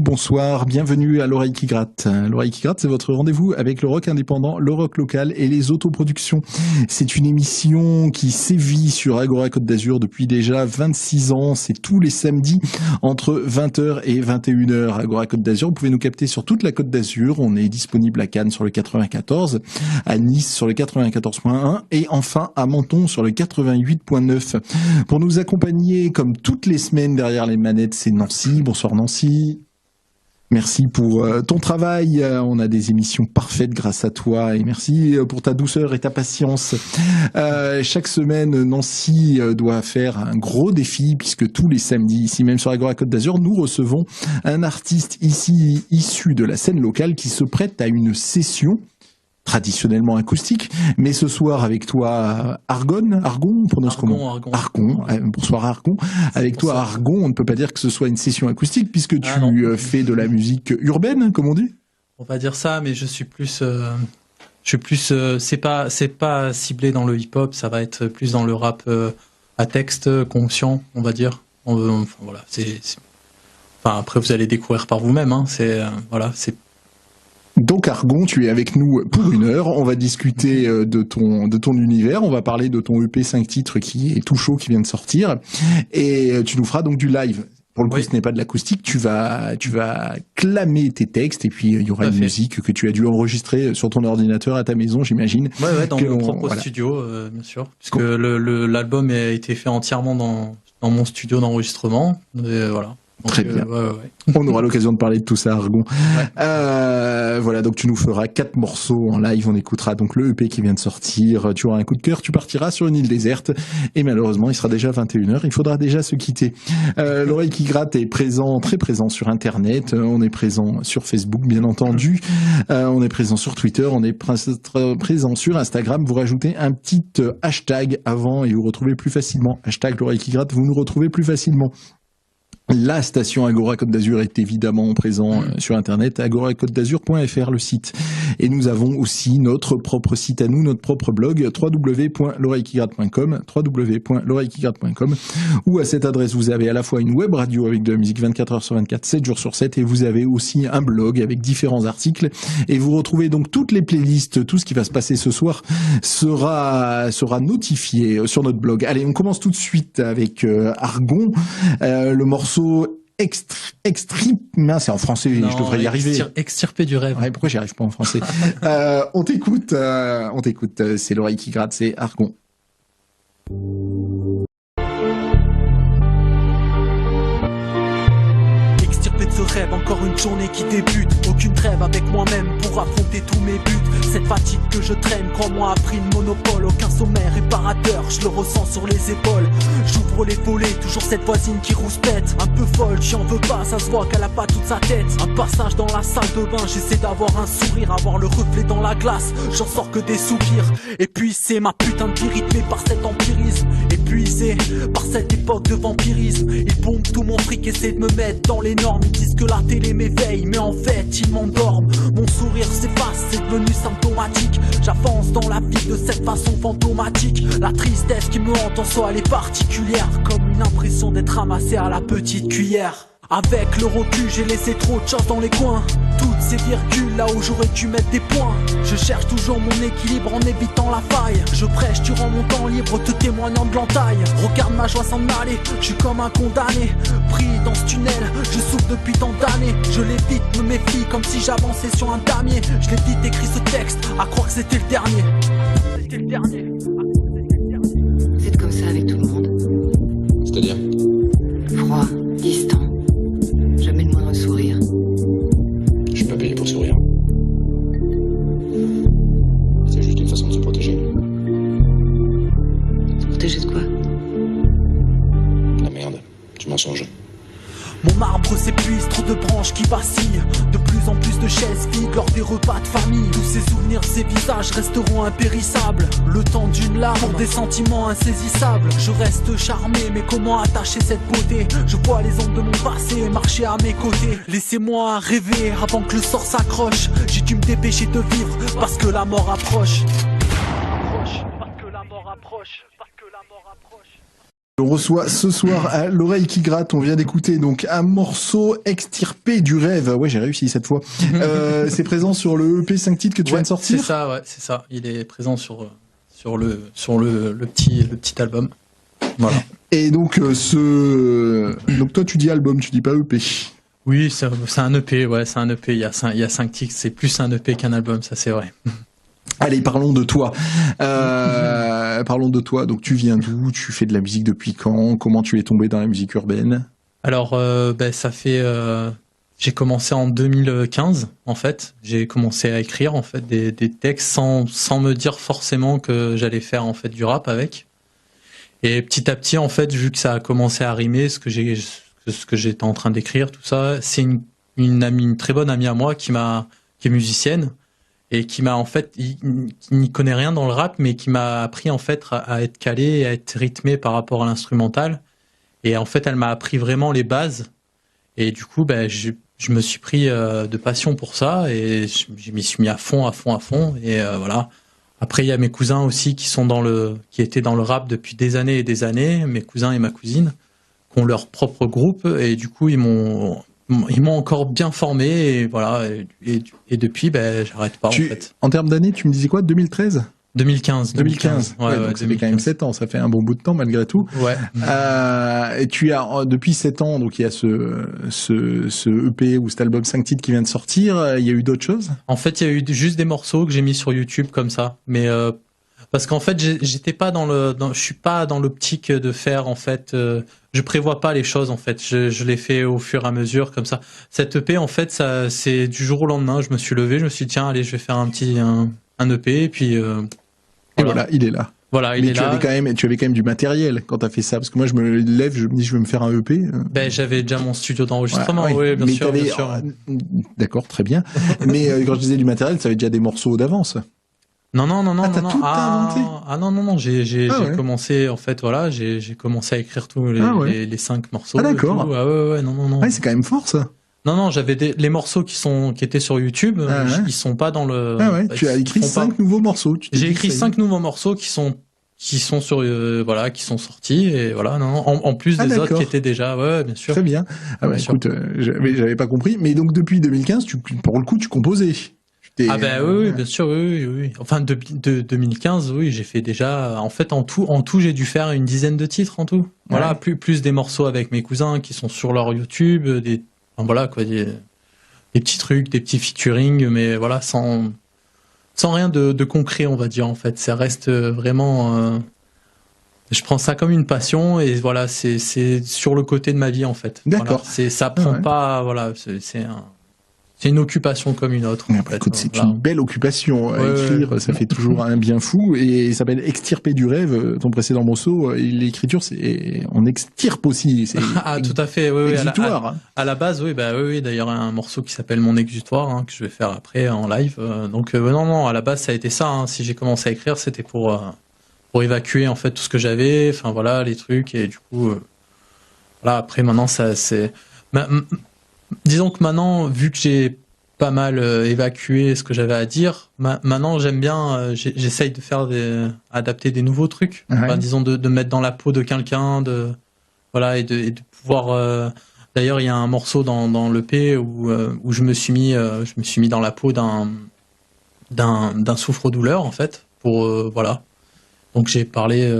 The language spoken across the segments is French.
bonsoir, bienvenue à l'Oreille qui gratte. L'Oreille qui gratte, c'est votre rendez-vous avec le rock indépendant, le rock local et les autoproductions. C'est une émission qui sévit sur Agora Côte d'Azur depuis déjà 26 ans. C'est tous les samedis entre 20h et 21h. Agora Côte d'Azur, vous pouvez nous capter sur toute la Côte d'Azur. On est disponible à Cannes sur le 94, à Nice sur le 94.1 et enfin à Menton sur le 88.9. Pour nous accompagner comme toutes les semaines derrière les manettes, c'est Nancy. Bonsoir Nancy. Merci pour ton travail. On a des émissions parfaites grâce à toi et merci pour ta douceur et ta patience. Chaque semaine, Nancy doit faire un gros défi puisque tous les samedis, ici même sur Agora Côte d'Azur, nous recevons un artiste ici issu de la scène locale qui se prête à une session traditionnellement acoustique, mais ce soir avec toi Argon, on prononce comment ? Argon. Bonsoir Argon. Avec toi Argon, on ne peut pas dire que ce soit une session acoustique puisque tu fais de la musique urbaine, comme on dit. On va dire ça, mais je suis plus, c'est pas ciblé dans le hip-hop, ça va être plus dans le rap à texte conscient, on va dire. Voilà, après vous allez découvrir par vous-même, hein. C'est. Donc Argon, tu es avec nous pour 1 heure. On va discuter de ton univers. On va parler de ton EP 5 titres qui est tout chaud, qui vient de sortir. Et tu nous feras donc du live. Pour le coup, ce n'est pas de l'acoustique. Tu vas clamer tes textes et puis il y aura une musique que tu as dû enregistrer sur ton ordinateur à ta maison, j'imagine. Ouais, dans mon propre studio, bien sûr. Puisque l'album a été fait entièrement dans mon studio d'enregistrement. Et voilà. Donc, très bien. On aura l'occasion de parler de tout ça, Argon. Voilà, donc tu nous feras 4 morceaux en live. On écoutera donc le EP qui vient de sortir. Tu auras un coup de cœur, tu partiras sur une île déserte. Et malheureusement, il sera déjà 21h. Il faudra déjà se quitter. L'Oreille qui gratte est présent, très présent sur Internet. On est présent sur Facebook, bien entendu. On est présent sur Twitter. On est présent sur Instagram. Vous rajoutez un petit hashtag avant et vous retrouvez plus facilement. Hashtag l'Oreille qui gratte, vous nous retrouvez plus facilement. La station Agora Côte d'Azur est évidemment présent sur Internet, agoracôte-d'azur.fr le site. Et nous avons aussi notre propre site à nous, notre propre blog, www.l'oreillequigratte.com, www.l'oreillequigratte.com, où à cette adresse vous avez à la fois une web radio avec de la musique 24h sur 24, 7 jours sur 7, et vous avez aussi un blog avec différents articles. Et vous retrouvez donc toutes les playlists, tout ce qui va se passer ce soir sera notifié sur notre blog. Allez, on commence tout de suite avec Argon, le morceau c'est en français, non, je devrais y arriver. Extirpé du rêve. Ouais, pourquoi j'y arrive pas en français? On t'écoute, c'est l'Oreille qui gratte, c'est Argon. Extirpé de ce rêve, encore une journée qui débute. Aucune trêve avec moi-même pour affronter tous mes buts. Cette fatigue que je traîne, crois-moi, a pris le monopole. Aucun sommet réparateur, je le ressens sur les épaules. J'ouvre les volets, toujours cette voisine qui rouspète. Un peu folle, j'en veux pas, ça se voit qu'elle a pas toute sa tête. Un passage dans la salle de bain, j'essaie d'avoir un sourire, avoir le reflet dans la glace, j'en sors que des soupirs. Et puis c'est ma putain de vie rythmée par cet empirisme. Épuisé par cette époque de vampirisme. Ils pompent tout mon fric, essaient de me mettre dans les normes. Ils disent que la télé m'éveille, mais en fait ils m'endorment. Mon sourire s'efface, c'est devenu symptomatique. J'avance dans la vie de cette façon fantomatique. La tristesse qui me hante en soi, elle est particulière, comme une impression d'être ramassé à la petite cuillère. Avec le recul, j'ai laissé trop de choses dans les coins. Toutes ces virgules là où j'aurais dû mettre des points. Je cherche toujours mon équilibre en évitant la faille. Je prêche durant mon temps libre, te témoignant de l'entaille. Regarde ma joie s'en aller, je suis comme un condamné. Pris dans ce tunnel, je souffre depuis tant d'années. Je l'évite, me méfie comme si j'avançais sur un damier. Je l'ai vite écrit ce texte, à croire que c'était le dernier. C'était le dernier. C'est comme ça avec tout le monde. C'est-à-dire ? Froid, distant. Jamais le moindre sourire. Je suis pas payé pour sourire. C'est juste une façon de se protéger. Se protéger de quoi? La merde, du mensonge. Mon marbre s'épuise, trop de branches qui vacillent. De plus en plus de chaises vides lors des repas de famille. Tous ces souvenirs, ces visages resteront impérissables. Le temps d'une larme pour des sentiments insaisissables. Je reste charmé, mais comment attacher cette beauté? Je vois les ombres de mon passé marcher à mes côtés. Laissez-moi rêver avant que le sort s'accroche. J'ai dû me dépêcher de vivre parce que la mort approche. Parce que la mort approche. On reçoit ce soir à l'oreille qui gratte, on vient d'écouter donc un morceau extirpé du rêve. Ouais, j'ai réussi cette fois. C'est présent sur le EP 5 titres que tu viens de sortir. C'est ça, ouais, c'est ça. Il est présent sur le petit album. Voilà. Et donc donc toi tu dis album, tu dis pas EP. Oui, c'est un EP, ouais, c'est un EP. Il y a 5 titres, c'est plus un EP qu'un album, ça c'est vrai. Allez, parlons de toi. Parlons de toi. Donc, tu viens d'où? Tu fais de la musique depuis quand? Comment tu es tombé dans la musique urbaine? Alors, ça fait. J'ai commencé en 2015, en fait. J'ai commencé à écrire en fait des textes sans me dire forcément que j'allais faire en fait du rap avec. Et petit à petit, en fait, vu que ça a commencé à rimer, ce que j'étais en train d'écrire, tout ça, c'est une très bonne amie à moi qui est musicienne. Et qui m'a en fait, qui n'y connaît rien dans le rap, mais qui m'a appris en fait à être calé, à être rythmé par rapport à l'instrumental. Et en fait, elle m'a appris vraiment les bases. Et du coup, je me suis pris de passion pour ça et je m'y suis mis à fond. Et voilà. Après, il y a mes cousins aussi qui étaient dans le rap depuis des années et des années. Mes cousins et ma cousine qui ont leur propre groupe et du coup, ils m'ont encore bien formé et voilà et depuis j'arrête pas en fait. En termes d'années, tu me disais quoi, 2013? 2015. Ouais, donc ça fait quand même 7 ans, ça fait un bon bout de temps malgré tout. Ouais. Et tu as depuis 7 ans, donc il y a ce EP ou cet album 5 titres qui vient de sortir, il y a eu d'autres choses? En fait, il y a eu juste des morceaux que j'ai mis sur YouTube comme ça, mais parce qu'en fait, j'étais pas je suis pas dans l'optique de faire en fait. Je prévois pas les choses en fait. Je les fais au fur et à mesure comme ça. Cette EP en fait, ça c'est du jour au lendemain. Je me suis levé, je me suis dit tiens allez, je vais faire un EP et puis. Et voilà, il est là. Voilà, il est là. Tu avais quand même du matériel quand t'as fait ça, parce que moi je me lève, je me dis je vais me faire un EP. J'avais déjà mon studio d'enregistrement, oui, bien sûr. D'accord, très bien. Mais quand je disais du matériel, ça avait déjà des morceaux d'avance. Non. T'as tout inventé? Non. J'ai commencé, en fait, voilà, j'ai commencé à écrire tous les 5 morceaux. Ah, d'accord. Non. Ouais, c'est quand même fort, ça. Non, j'avais les morceaux qui étaient sur YouTube, ils sont pas dans le. Ah ouais, tu as écrit 5 nouveaux morceaux. J'ai écrit 5 nouveaux morceaux qui sont sur qui sont sortis et voilà en plus des autres qui étaient déjà bien sûr. Très bien. Ah bah écoute, j'avais pas compris, mais donc depuis 2015 pour le coup tu composais. Oui, bien sûr, oui. Enfin, de 2015, oui, j'ai fait déjà. En fait, en tout, j'ai dû faire une dizaine de titres en tout. Voilà, plus des morceaux avec mes cousins qui sont sur leur YouTube, des petits trucs, des petits featuring, mais voilà, sans rien de concret, on va dire en fait. Ça reste vraiment. Je prends ça comme une passion et voilà, c'est sur le côté de ma vie en fait. D'accord. Voilà, ça prend pas, voilà, c'est une occupation comme une autre. En fait. Écoute, c'est une belle occupation. Écrire, ça fait toujours un bien fou. Et il s'appelle Extirper du rêve. Ton précédent morceau, l'écriture, on extirpe aussi. Tout à fait. Oui, exutoire. À la base, oui. D'ailleurs, un morceau qui s'appelle Mon exutoire, que je vais faire après en live. Donc non. À la base, ça a été ça. Si j'ai commencé à écrire, c'était pour évacuer en fait tout ce que j'avais. Enfin voilà, les trucs. Et du coup, voilà. Après, maintenant, ça c'est. Disons que maintenant, vu que j'ai pas mal évacué ce que j'avais à dire, maintenant j'aime bien, j'essaye de faire adapter des nouveaux trucs. Ouais. Enfin, disons de mettre dans la peau de quelqu'un, et de pouvoir. D'ailleurs, il y a un morceau dans l'EP où je me suis mis dans la peau d'un souffre-douleur en fait pour voilà. Donc j'ai parlé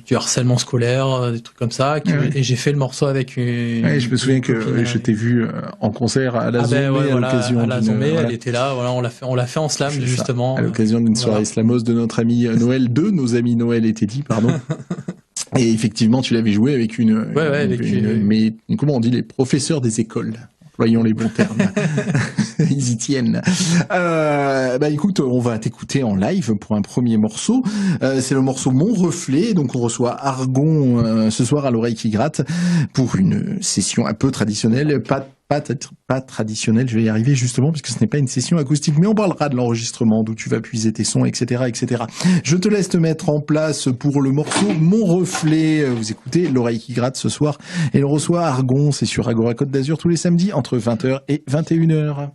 du harcèlement scolaire, des trucs comme ça, et j'ai fait le morceau avec une. Ouais, je me souviens que je t'ai vu en concert à la Zombie à l'occasion. À la Zombie, elle était là. Voilà, on l'a fait en slam justement. À l'occasion d'une soirée slamos de notre ami Noël, de nos amis Noël et Teddy, pardon. Et effectivement, tu l'avais joué avec mais comment on dit, les professeurs des écoles. Voyons les bons termes. Ils y tiennent. Écoute, on va t'écouter en live pour un premier morceau. C'est le morceau Mon Reflet. Donc on reçoit Argon ce soir à l'oreille qui gratte pour une session un peu traditionnelle. Pas traditionnelle, je vais y arriver justement, parce que ce n'est pas une session acoustique, mais on parlera de l'enregistrement, d'où tu vas puiser tes sons, etc., etc. Je te laisse te mettre en place pour le morceau Mon Reflet. Vous écoutez l'oreille qui gratte ce soir, et on reçoit Argon, c'est sur Agora Côte d'Azur tous les samedis entre 20h et 21h.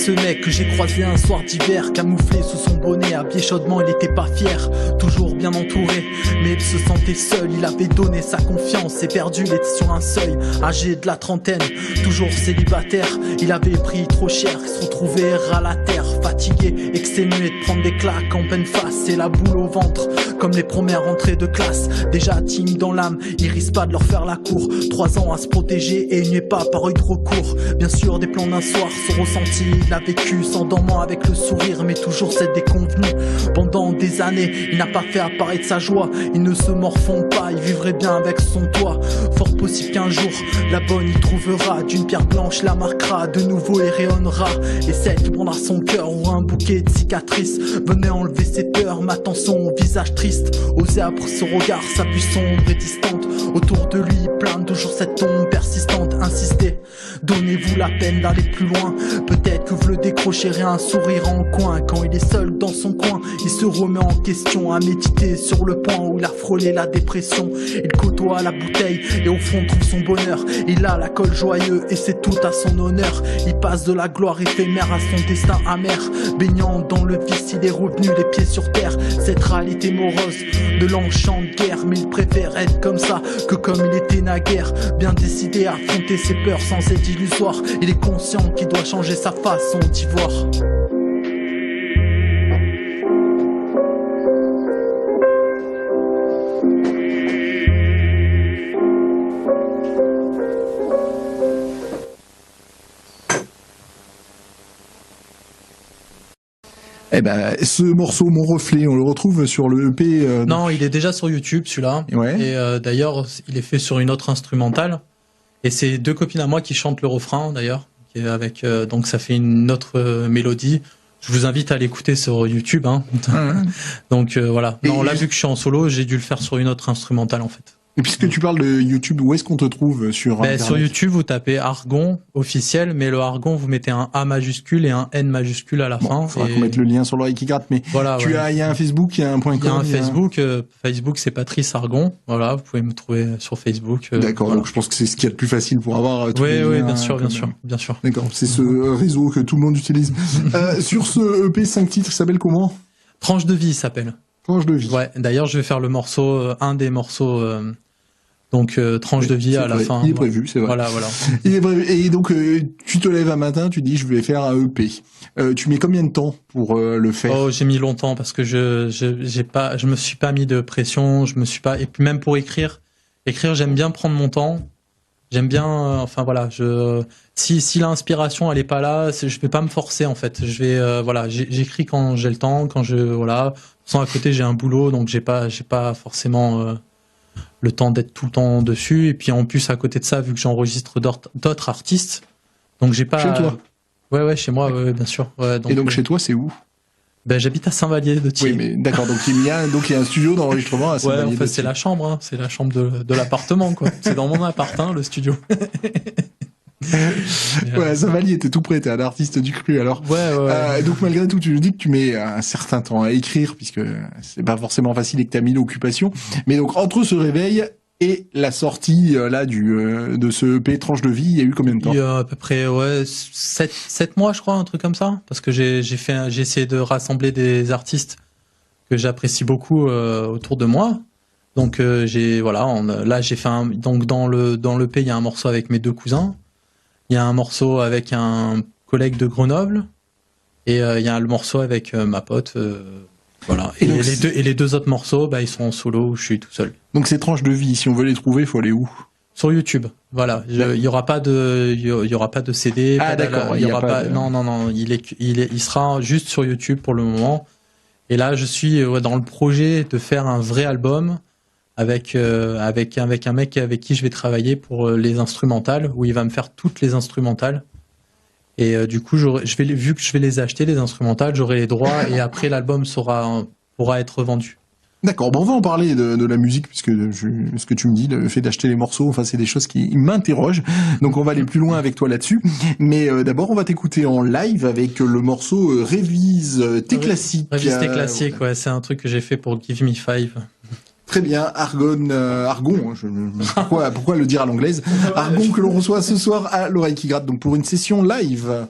ce mec que j'ai croisé un soir d'hiver, camouflé sous son bonnet, habillé chaudement, il était pas fier, toujours bien entouré, mais il se sentait seul, il avait donné sa confiance et perdu, il était sur un seuil, âgé de la trentaine, toujours célibataire, il avait pris trop cher, il se retrouvait ras la terre, fatigué, exténué de prendre des claques en pleine face et la boule au ventre, comme les premières rentrées de classe, déjà timide dans l'âme, il risque pas de leur faire la cour, 3 ans à se protéger et il n'y est pas par eu de recours, bien sûr des plans d'un soir, son ressenti, il a vécu sans dormant avec le sourire, mais toujours c'est déconvenu, pendant des années, il n'a pas fait apparaître sa joie, il ne se morfond pas, il vivrait bien avec son toit, fort possible qu'un jour, la bonne il trouvera, d'une pierre blanche la marquera, de nouveau et rayonnera, et celle qui prendra son cœur ou un bouquet de cicatrices, venait enlever ses peurs, m'attend son visage triste, osait après son regard, sa vue sombre et distante, autour de lui plane toujours cette tombe persistante, insistez, donnez-vous la peine d'aller plus loin, peut-être que vous le décrocherez un sourire en coin, quand il est seul dans son coin, il se remet en question, à méditer sur le point où il a frôlé la dépression, il côtoie la bouteille et au fond trouve son bonheur, il a la colle joyeux et c'est tout à son honneur, il passe de la gloire éphémère à son destin amer, baignant dans le vice, il est revenu les pieds sur terre, cette réalité morose de l'enchant de guerre, mais il préfère être comme ça que comme il était naguère, bien décidé à affronter ses peurs sans être illusoire, il est conscient qu'il doit changer sa façon d'y voir. Eh ben, ce morceau, Mon Reflet, on le retrouve sur le EP. Non, il est déjà sur YouTube, celui-là. Ouais. Et d'ailleurs, il est fait sur une autre instrumentale. Et c'est 2 copines à moi qui chantent le refrain, d'ailleurs. Avec, donc ça fait une autre mélodie. Je vous invite à l'écouter sur YouTube. Hein. Donc voilà. Non, là, vu que je suis en solo, j'ai dû le faire sur une autre instrumentale, en fait. Et puisque tu parles de YouTube, où est-ce qu'on te trouve sur Internet ? Sur YouTube, vous tapez Argon officiel, mais le Argon, vous mettez un A majuscule et un N majuscule à la fin. Il faudra qu'on mette le lien sur l'oreille qui gratte, mais voilà, il y a un Facebook, il y a un .com. Il y a un Facebook, Facebook c'est Patrice Argon, voilà, vous pouvez me trouver sur Facebook. D'accord, voilà. donc je pense que c'est ce qu'il y a de plus facile pour avoir tous les liens. Oui, bien sûr. D'accord, c'est ce réseau que tout le monde utilise. Sur ce EP 5 titres, ça s'appelle comment ? Tranche de vie, il s'appelle. Tranche de vie. Ouais, d'ailleurs je vais faire le morceau, un des morceaux... Donc tranche de vie à la fin. Il est prévu, c'est vrai. Voilà. Il est prévu. Et donc tu te lèves un matin, tu dis je vais faire un EP. Tu mets combien de temps pour le faire ? Oh, j'ai mis longtemps parce que je me suis pas mis de pression, je me suis pas, et puis même pour écrire j'aime bien prendre mon temps. J'aime bien, si l'inspiration elle est pas là, je vais pas me forcer en fait. Je vais j'écris quand j'ai le temps, Sans à côté j'ai un boulot donc j'ai pas forcément le temps d'être tout le temps dessus, et puis en plus à côté de ça, vu que j'enregistre d'autres artistes, donc j'ai pas... Chez toi ? Ouais, chez moi, ouais, bien sûr. Ouais, et donc chez toi, c'est où ? J'habite à Saint-Vallier de Thiers. Oui, mais d'accord, donc il y a un studio d'enregistrement à Saint-Vallier. Ouais, en fait, c'est la chambre, hein, c'est la chambre de l'appartement, quoi. C'est dans mon appart, le studio. Ouais, Saint-Vallier, t'es tout prêt, t'es un artiste du cru, alors. Ouais. Donc malgré tout, tu nous dis que tu mets un certain temps à écrire, puisque c'est pas forcément facile et que t'as 1000 occupations. Mais donc, entre ce réveil et la sortie, de ce EP Tranche de vie, il y a eu combien de temps ? Il y a à peu près, 7 mois, je crois, un truc comme ça. Parce que j'ai essayé de rassembler des artistes que j'apprécie beaucoup, autour de moi. Donc, là, j'ai fait donc dans le EP, il y a un morceau avec mes 2 cousins. Il y a un morceau avec un collègue de Grenoble et il y a le morceau avec ma pote. Voilà. Et les deux autres morceaux, ils sont en solo où je suis tout seul. Donc ces tranches de vie, si on veut les trouver, il faut aller où ? Sur YouTube. Voilà. Il y aura pas de CD. Ah d'accord. Il y aura pas. Non. Il sera juste sur YouTube pour le moment. Et là, je suis dans le projet de faire un vrai album. Avec un mec avec qui je vais travailler pour les instrumentales, où il va me faire toutes les instrumentales. Et du coup, vu que je vais les acheter, les instrumentales, j'aurai les droits et après l'album pourra être vendu. D'accord, on va en parler de la musique, puisque ce que tu me dis, le fait d'acheter les morceaux, c'est des choses qui m'interrogent. Donc on va aller plus loin avec toi là-dessus. Mais d'abord, on va t'écouter en live avec le morceau Révise tes classiques. Révise tes classiques, ouais, c'est un truc que j'ai fait pour Give Me Five. Très bien, Argon, pourquoi le dire à l'anglaise ? Argon que l'on reçoit ce soir à l'oreille qui gratte, donc pour une session live.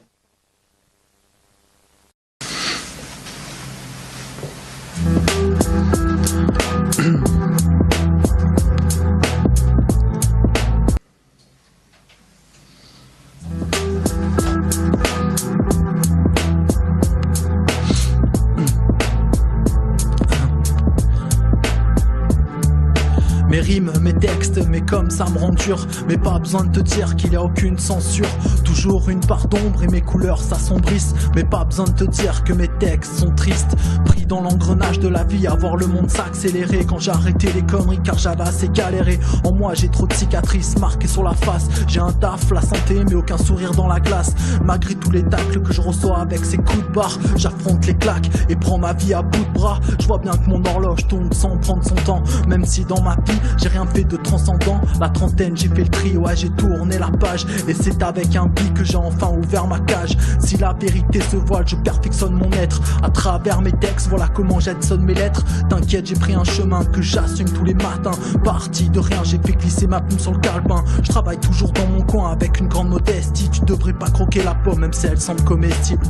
rimes, mes textes, mais comme ça me rend dur. Mais pas besoin de te dire qu'il y a aucune censure. Toujours une part d'ombre et mes couleurs s'assombrissent. Mais pas besoin de te dire que mes textes sont tristes. Pris dans l'engrenage de la vie, à voir le monde s'accélérer. Quand j'ai arrêté les conneries car j'avais assez galéré. En moi j'ai trop de cicatrices marquées sur la face. J'ai un taf, la santé mais aucun sourire dans la glace. Malgré tous les tacles que je reçois avec ces coups de barre, j'affronte les claques et prends ma vie à bout de bras. Je vois bien que mon horloge tourne sans prendre son temps. Même si dans ma vie j'ai rien fait de transcendant. La trentaine j'ai fait le tri, ouais j'ai tourné la page. Et c'est avec un bic que j'ai enfin ouvert ma cage. Si la vérité se voile, je perfectionne mon être. À travers mes textes, voilà comment j'adsonne mes lettres. T'inquiète, j'ai pris un chemin que j'assume tous les matins. Parti de rien, j'ai fait glisser ma plume sur le calepin. Je travaille toujours dans mon coin avec une grande modestie. Tu devrais pas croquer la pomme même si elle semble comestible.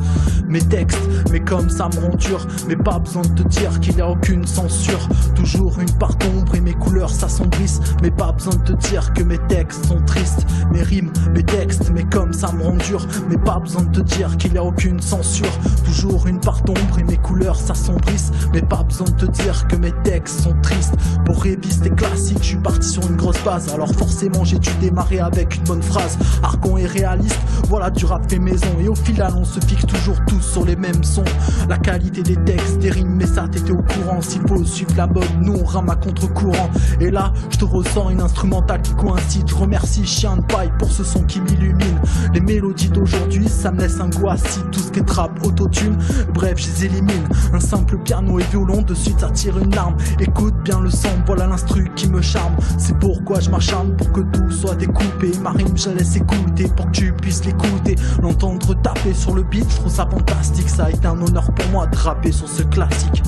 Mes textes, mais comme ça me rend dur. Mais pas besoin de te dire qu'il y a aucune censure. Toujours une part d'ombre et mes couleurs s'assombrissent. Mais pas besoin de te dire que mes textes sont tristes. Mes rimes, mes textes, mais comme ça me rend dur. Mais pas besoin de te dire qu'il y a aucune censure. Toujours une part d'ombre et mes couleurs s'assombrissent. Mais pas besoin de te dire que mes textes sont tristes. Pour réviser classique, je suis parti sur une grosse base. Alors forcément j'ai dû démarrer avec une bonne phrase. Argon et réaliste, voilà du rap fait maison. Et au final on se fixe toujours tous sur les mêmes sons. La qualité des textes, des rimes, mais ça t'étais au courant. S'il faut suivre la mode, nous on rame à contre-courant. Et là je te ressens une instrumentale qui coïncide. Je remercie Chien de Paille pour ce son qui m'illumine. Les mélodies d'aujourd'hui ça me laisse un goût acide. Tout ce qui est trap, autotune, bref je les élimine. Un simple piano et violon, de suite ça tire une larme. Écoute bien le son, voilà l'instru qui me charme. C'est pourquoi je m'acharne pour que tout soit découpé. Ma rime je la laisse écouter pour que tu puisses l'écouter. L'entendre taper sur le beat, je trouve ça fantastique. Ça a été un honneur pour moi de rapper sur ce classique.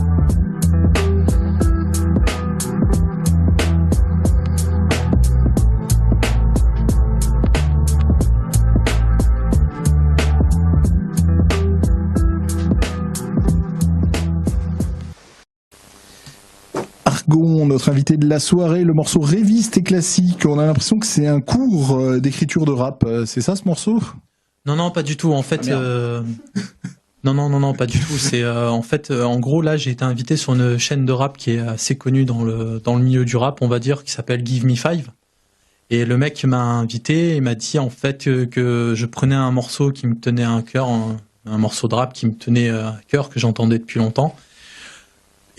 Argon, notre invité de la soirée, le morceau Réviste et classique. On a l'impression que c'est un cours d'écriture de rap. C'est ça ce morceau ? Non, pas du tout. En fait, non, pas du tout. C'est en fait, en gros, là, j'ai été invité sur une chaîne de rap qui est assez connue dans le milieu du rap, on va dire, qui s'appelle Give Me Five. Et le mec m'a invité et m'a dit en fait que je prenais un morceau qui me tenait à cœur, un morceau de rap qui me tenait à cœur, que j'entendais depuis longtemps.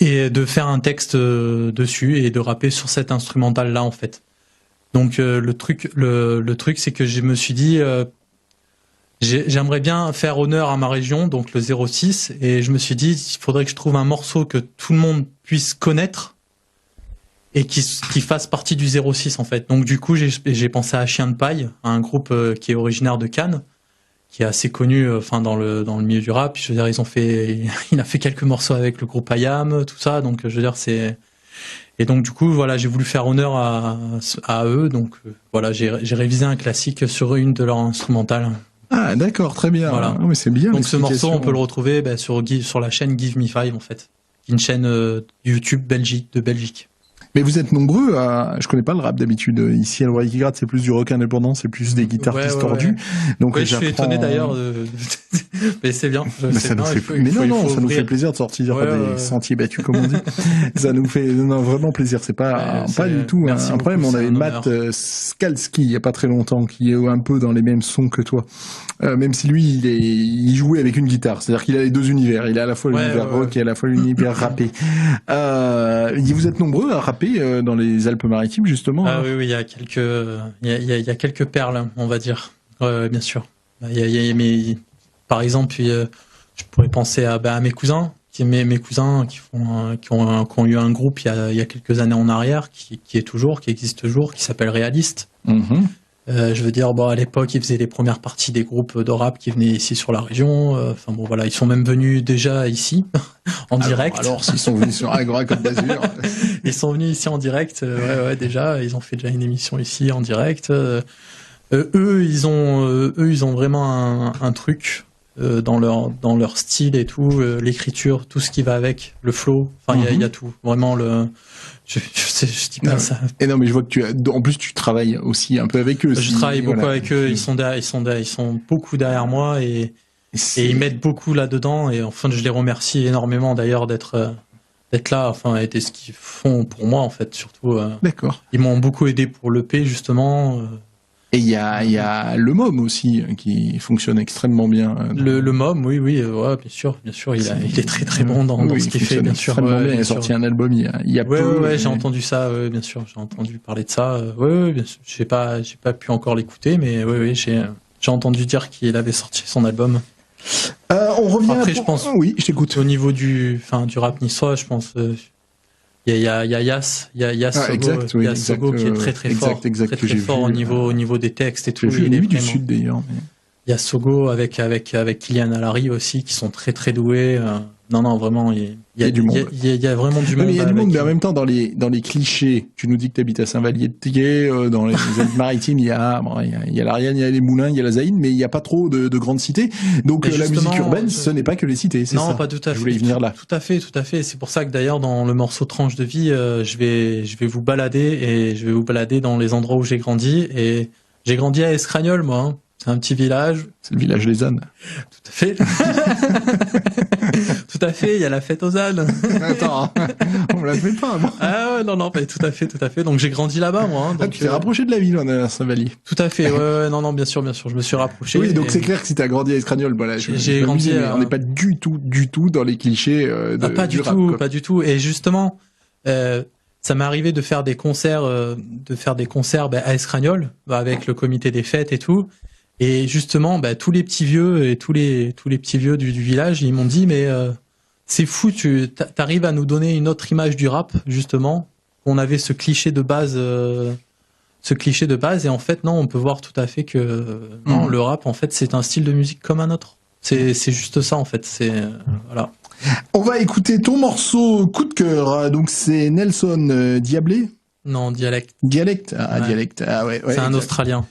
Et de faire un texte dessus et de rapper sur cet instrumental là en fait. Donc le truc c'est que je me suis dit j'aimerais bien faire honneur à ma région, donc le 06, et je me suis dit il faudrait que je trouve un morceau que tout le monde puisse connaître et qui fasse partie du 06 en fait. Donc du coup j'ai pensé à Chien de Paille, un groupe qui est originaire de Cannes, qui est assez connu, enfin dans le milieu du rap. Je veux dire, il a fait quelques morceaux avec le groupe IAM, tout ça. Donc je veux dire, et donc du coup voilà, j'ai voulu faire honneur à eux. Donc voilà, j'ai révisé un classique sur une de leurs instrumentales. Ah d'accord, très bien. Voilà. Oh, mais c'est bien. Donc ce morceau, on peut le retrouver sur la chaîne Give Me Five en fait, une chaîne YouTube de Belgique. Mais vous êtes nombreux à... Je connais pas le rap d'habitude. Ici, à l'Oreille qui gratte, c'est plus du rock indépendant, c'est plus des guitares distordues. Ouais. Donc, je suis étonné d'ailleurs. Mais c'est bien. Ça nous fait plaisir de sortir des sentiers battus, comme on dit. Ça nous fait vraiment plaisir. C'est pas du tout un problème. On avait Matt Skalski il y a pas très longtemps, qui est un peu dans les mêmes sons que toi. Même si lui, il jouait avec une guitare. C'est-à-dire qu'il a les deux univers. Il a à la fois l'univers rock et à la fois l'univers rappé. Vous êtes nombreux à rapper dans les Alpes-Maritimes, justement. Ah oui, il y a quelques perles, on va dire. Bien sûr. Par exemple, je pourrais penser à mes cousins, mes cousins qui ont eu un groupe il y a quelques années en arrière, qui existe toujours, qui s'appelle Réaliste. Mm-hmm. Je veux dire, à l'époque, ils faisaient les premières parties des groupes de rap qui venaient ici sur la région. Enfin bon, voilà, ils sont même venus déjà ici, en direct. Alors, s'ils sont venus sur Agora Côte d'Azur. Ils sont venus ici en direct, déjà. Ils ont fait déjà une émission ici en direct. Eux, ils ont vraiment un truc dans leur style et tout, l'écriture, tout ce qui va avec, le flow. Enfin, il y a tout. Vraiment je dis pas ça. Et non, mais je vois que en plus tu travailles aussi un peu avec eux. Je travaille beaucoup avec eux. Ils sont beaucoup derrière moi et ils m'aident beaucoup là-dedans. Et enfin, je les remercie énormément d'ailleurs d'être d'être là, enfin, et de ce qu'ils font pour moi, en fait, surtout. D'accord. Ils m'ont beaucoup aidé pour l'EP, justement. Et il y a le MOM aussi qui fonctionne extrêmement bien. Le MOM, oui, ouais, bien sûr, il est très très bon dans ce qu'il fait, bien sûr. Extrêmement bien. Il a sorti un album il y a peu. Ouais, j'ai entendu ça, bien sûr, j'ai entendu parler de ça. Ouais, bien sûr. J'ai pas pu encore l'écouter, mais ouais, j'ai entendu dire qu'il avait sorti son album. On revient. Après, je pense. Oui, je t'écoute. Au niveau du rap niçois, je pense. Il y a Yass Sogo qui est très très fort, très fort au niveau des textes et tout. Il est du Sud d'ailleurs. Il y a Sogo avec Kylian Alary aussi qui sont très très doués. Non, vraiment, il y a du monde. Il y a vraiment du monde. Il y a du monde, mais en même temps, dans les clichés, tu nous dis que tu habites à Saint-Vallier-de-Thiers, dans les Alpes-Maritimes, il y a l'Ariane, il y a les Moulins, il y a la Zaïne, mais il n'y a pas trop de grandes cités. Donc la musique urbaine, ce n'est pas que les cités, c'est ça? Non, pas tout à fait. Je voulais y venir là. Tout à fait. C'est pour ça que d'ailleurs, dans le morceau Tranche de vie, je vais vous balader dans les endroits où j'ai grandi. Et j'ai grandi à Escragnol, moi. Hein. C'est un petit village. C'est le village des ânes. Tout à fait. Tout à fait, il y a la fête aux ânes. Attends, on me la fait pas, moi. Ah ouais, non, tout à fait. Donc j'ai grandi là-bas, moi. Hein, donc, tu t'es rapproché de la ville, à Saint-Vallier. Tout à fait, ouais, non, bien sûr, je me suis rapproché. Oui, donc c'est clair que si t'as grandi à Escragnol, voilà. J'ai grandi on n'est pas du tout dans les clichés du rap. Pas du tout. Et justement, ça m'est arrivé de faire des concerts, à Escragnol, avec le comité des fêtes et tout. Et justement, tous les petits vieux et tous les petits vieux du village, ils m'ont dit mais c'est fou, t'arrives à nous donner une autre image du rap justement. On avait ce cliché de base, et en fait non, on peut voir tout à fait que non, le rap en fait c'est un style de musique comme un autre. C'est juste ça en fait. C'est voilà. On va écouter ton morceau coup de cœur. Donc c'est Nelson Diablé. Non, Dialecte. Dialecte. Ouais. Dialecte. Ah ouais. C'est un Australien.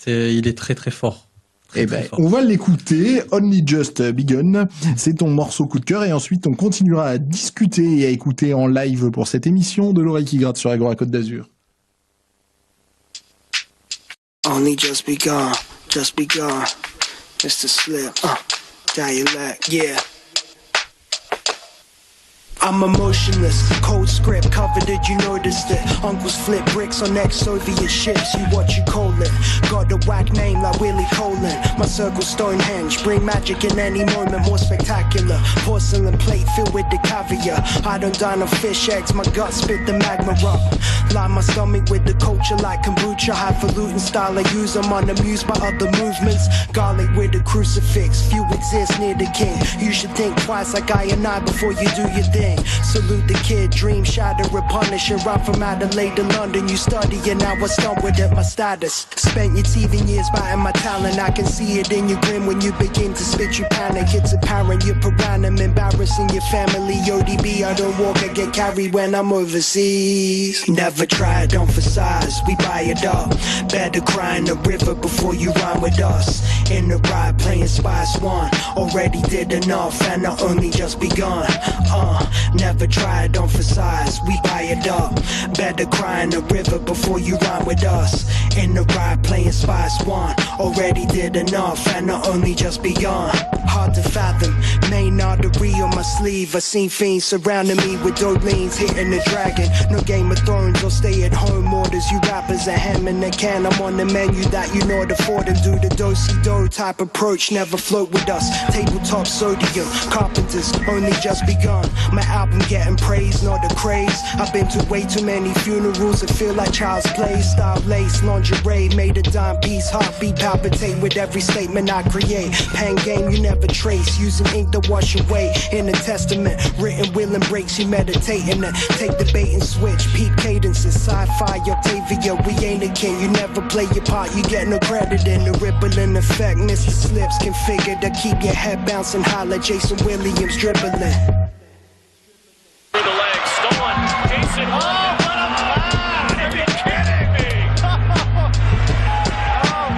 Il est très très fort. Très fort. On va l'écouter. Only Just Begun. C'est ton morceau coup de cœur et ensuite on continuera à discuter et à écouter en live pour cette émission de l'oreille qui gratte sur Agora Côte d'Azur. Only just begun, Mr. Slip, dialect, yeah. I'm emotionless, cold script, covered it, you noticed it. Uncles flip bricks on ex-Soviet ships, you what you call it. Got a whack name like Willie Colin. My circle Stonehenge, bring magic in any moment, more spectacular. Porcelain plate filled with the caviar. I don't dine on fish eggs, my gut spit the magma up. Line my stomach with the culture like kombucha. Highfalutin style I use, I'm unamused by other movements. Garlic with a crucifix, few exist near the king. You should think twice like I and I before you do your thing. Salute the kid, dream shatter, punish and run from Adelaide to London. You study and now I stunt with it, my status. Spent your TV years biting my talent. I can see it in your grin when you begin to spit, you panic. It's apparent you're piranha, embarrassing your family. ODB, I don't walk, I get carried when I'm overseas. Never try, don't emphasize, we buy it up. Better cry in the river before you rhyme with us. In the ride, playing Spice One. Already did enough and I only just begun. Never try, don't emphasize, we buy it up. Better cry in the river before you rhyme with us. In the ride, playing Spice One. Already did enough and I only just begun. Hard to fathom, main artery on my sleeve. I seen fiends surrounding me with dope leans, hitting the dragon. No Game of Thrones or stay at home orders. You rappers are ham in the can. I'm on the menu that you know to afford and do the do-si-do type approach. Never float with us. Tabletop sodium, carpenters only just begun. My album getting praise, not a craze. I've been to way too many funerals that feel like child's play. Style lace, lingerie, made a dime piece. Heartbeat palpitate with every statement I create. Pen game you never trace, using ink to wash away. In the testament, written will and breaks, you meditating it. Take the bait and switch, peep cadences, sci-fi, Octavia. We ain't a king, you never play your part, you get no credit in the rippling effect. Mr. Slips configured to keep your head bouncing high like Jason Williams dribbling. Through the legs, stolen, Jason, oh, what a pass! Are you kidding me? Oh,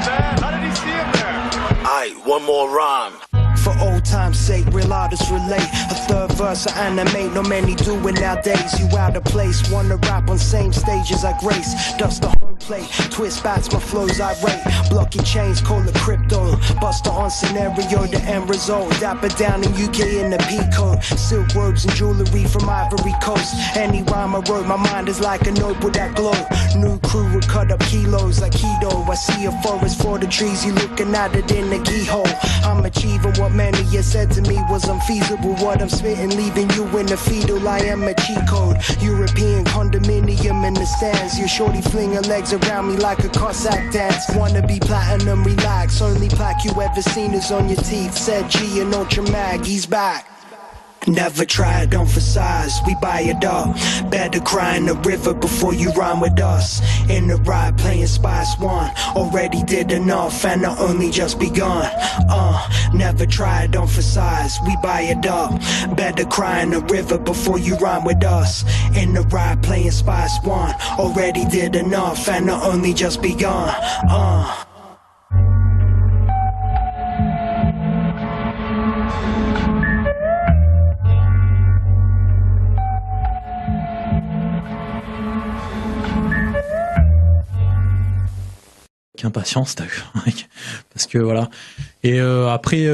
man, how did he see him there? Aight, one more rhyme. For old time's sake, real artists relate. A third verse I animate, no many do it nowadays. You out of place, wanna rap on same stage as I grace. Dust the home inflate. Twist bats, my flows irate. Blocky chains, call it crypto. Buster on scenario, the end result. Dapper down in UK in the P-code. Silk robes and jewelry from Ivory Coast. Any rhyme I wrote, my mind is like a notebook that glow. New crew will cut up kilos like keto. I see a forest for the trees, you looking at it in the keyhole. I'm achieving what many have said to me was unfeasible. What I'm spitting, leaving you in the fetal. I am a cheat code. European condominium in the stands. Your shorty flinging legs around me like a Cossack dance. Wanna be platinum, relax. Only plaque you ever seen is on your teeth. Said G and Ultra Mag, he's back. Never try it on for size, we buy it up. Better cry in the river before you rhyme with us. In the ride playing Spice One. Already did enough and I only just begun. Never try it on for size, we buy it up. Better cry in the river before you rhyme with us. In the ride playing Spice One. Already did enough and I only just begun. Impatience, t'as vu, parce que voilà. Et après,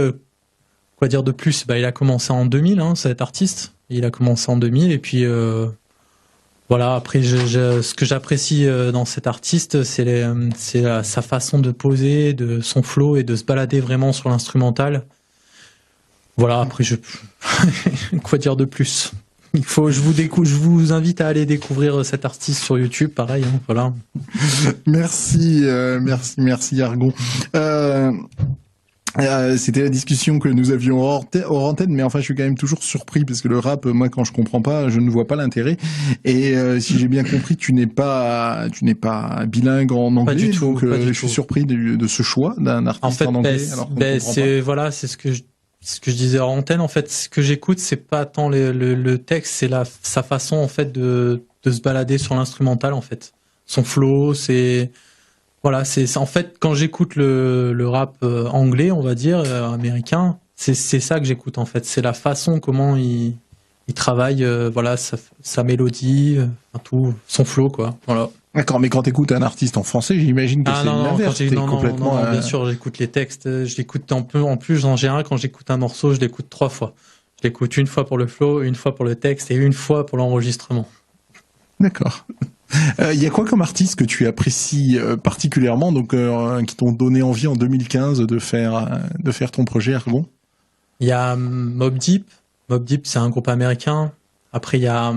quoi dire de plus? Bah, il a commencé en 2000, hein, cet artiste. Il a commencé en 2000 et puis voilà. Après, ce que j'apprécie dans cet artiste, c'est sa façon de poser, de son flow et de se balader vraiment sur l'instrumental. Voilà. Après, quoi dire de plus? Je vous invite à aller découvrir cet artiste sur YouTube, pareil, hein, voilà. Merci Argon. C'était la discussion que nous avions hors antenne, mais enfin je suis quand même toujours surpris parce que le rap, moi quand je comprends pas, je ne vois pas l'intérêt. Et si j'ai bien compris, tu n'es pas bilingue en anglais, pas du tout, donc je suis surpris de ce choix d'un artiste en anglais. C'est ce que je disais hors antenne. En fait, ce que j'écoute, c'est pas tant le texte, c'est sa façon en fait de se balader sur l'instrumental en fait. Son flow, c'est en fait quand j'écoute le rap anglais, on va dire américain, c'est ça que j'écoute en fait. C'est la façon comment il travaille, sa mélodie, tout, son flow quoi. Voilà. D'accord, mais quand t'écoutes un artiste en français, j'imagine que c'est l'inverse. Non, bien sûr, j'écoute les textes, je l'écoute en plus, en général, quand j'écoute un morceau, je l'écoute 3 fois. Je l'écoute une fois pour le flow, une fois pour le texte et une fois pour l'enregistrement. D'accord. Il y a quoi comme artiste que tu apprécies particulièrement, donc qui t'ont donné envie en 2015 de faire ton projet Argon? Il y a Mobb Deep. Mobb Deep, c'est un groupe américain. Après, il y a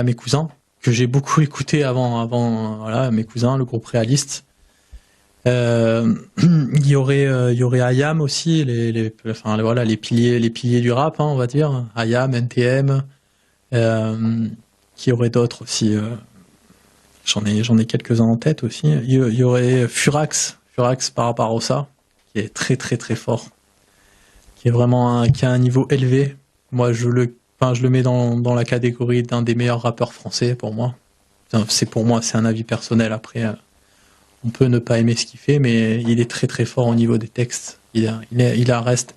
mes cousins, que j'ai beaucoup écouté avant voilà, mes cousins, le groupe Réaliste. Il y aurait IAM aussi, les piliers du rap, hein, on va dire. IAM, NTM. Qui aurait d'autres aussi. J'en ai quelques-uns en tête aussi. Il y aurait Furax par rapport à Rossa, qui est très très très fort, qui est vraiment qui a un niveau élevé. Moi, je le mets dans la catégorie d'un des meilleurs rappeurs français pour moi. C'est un avis personnel. Après, on peut ne pas aimer ce qu'il fait, mais il est très très fort au niveau des textes. Il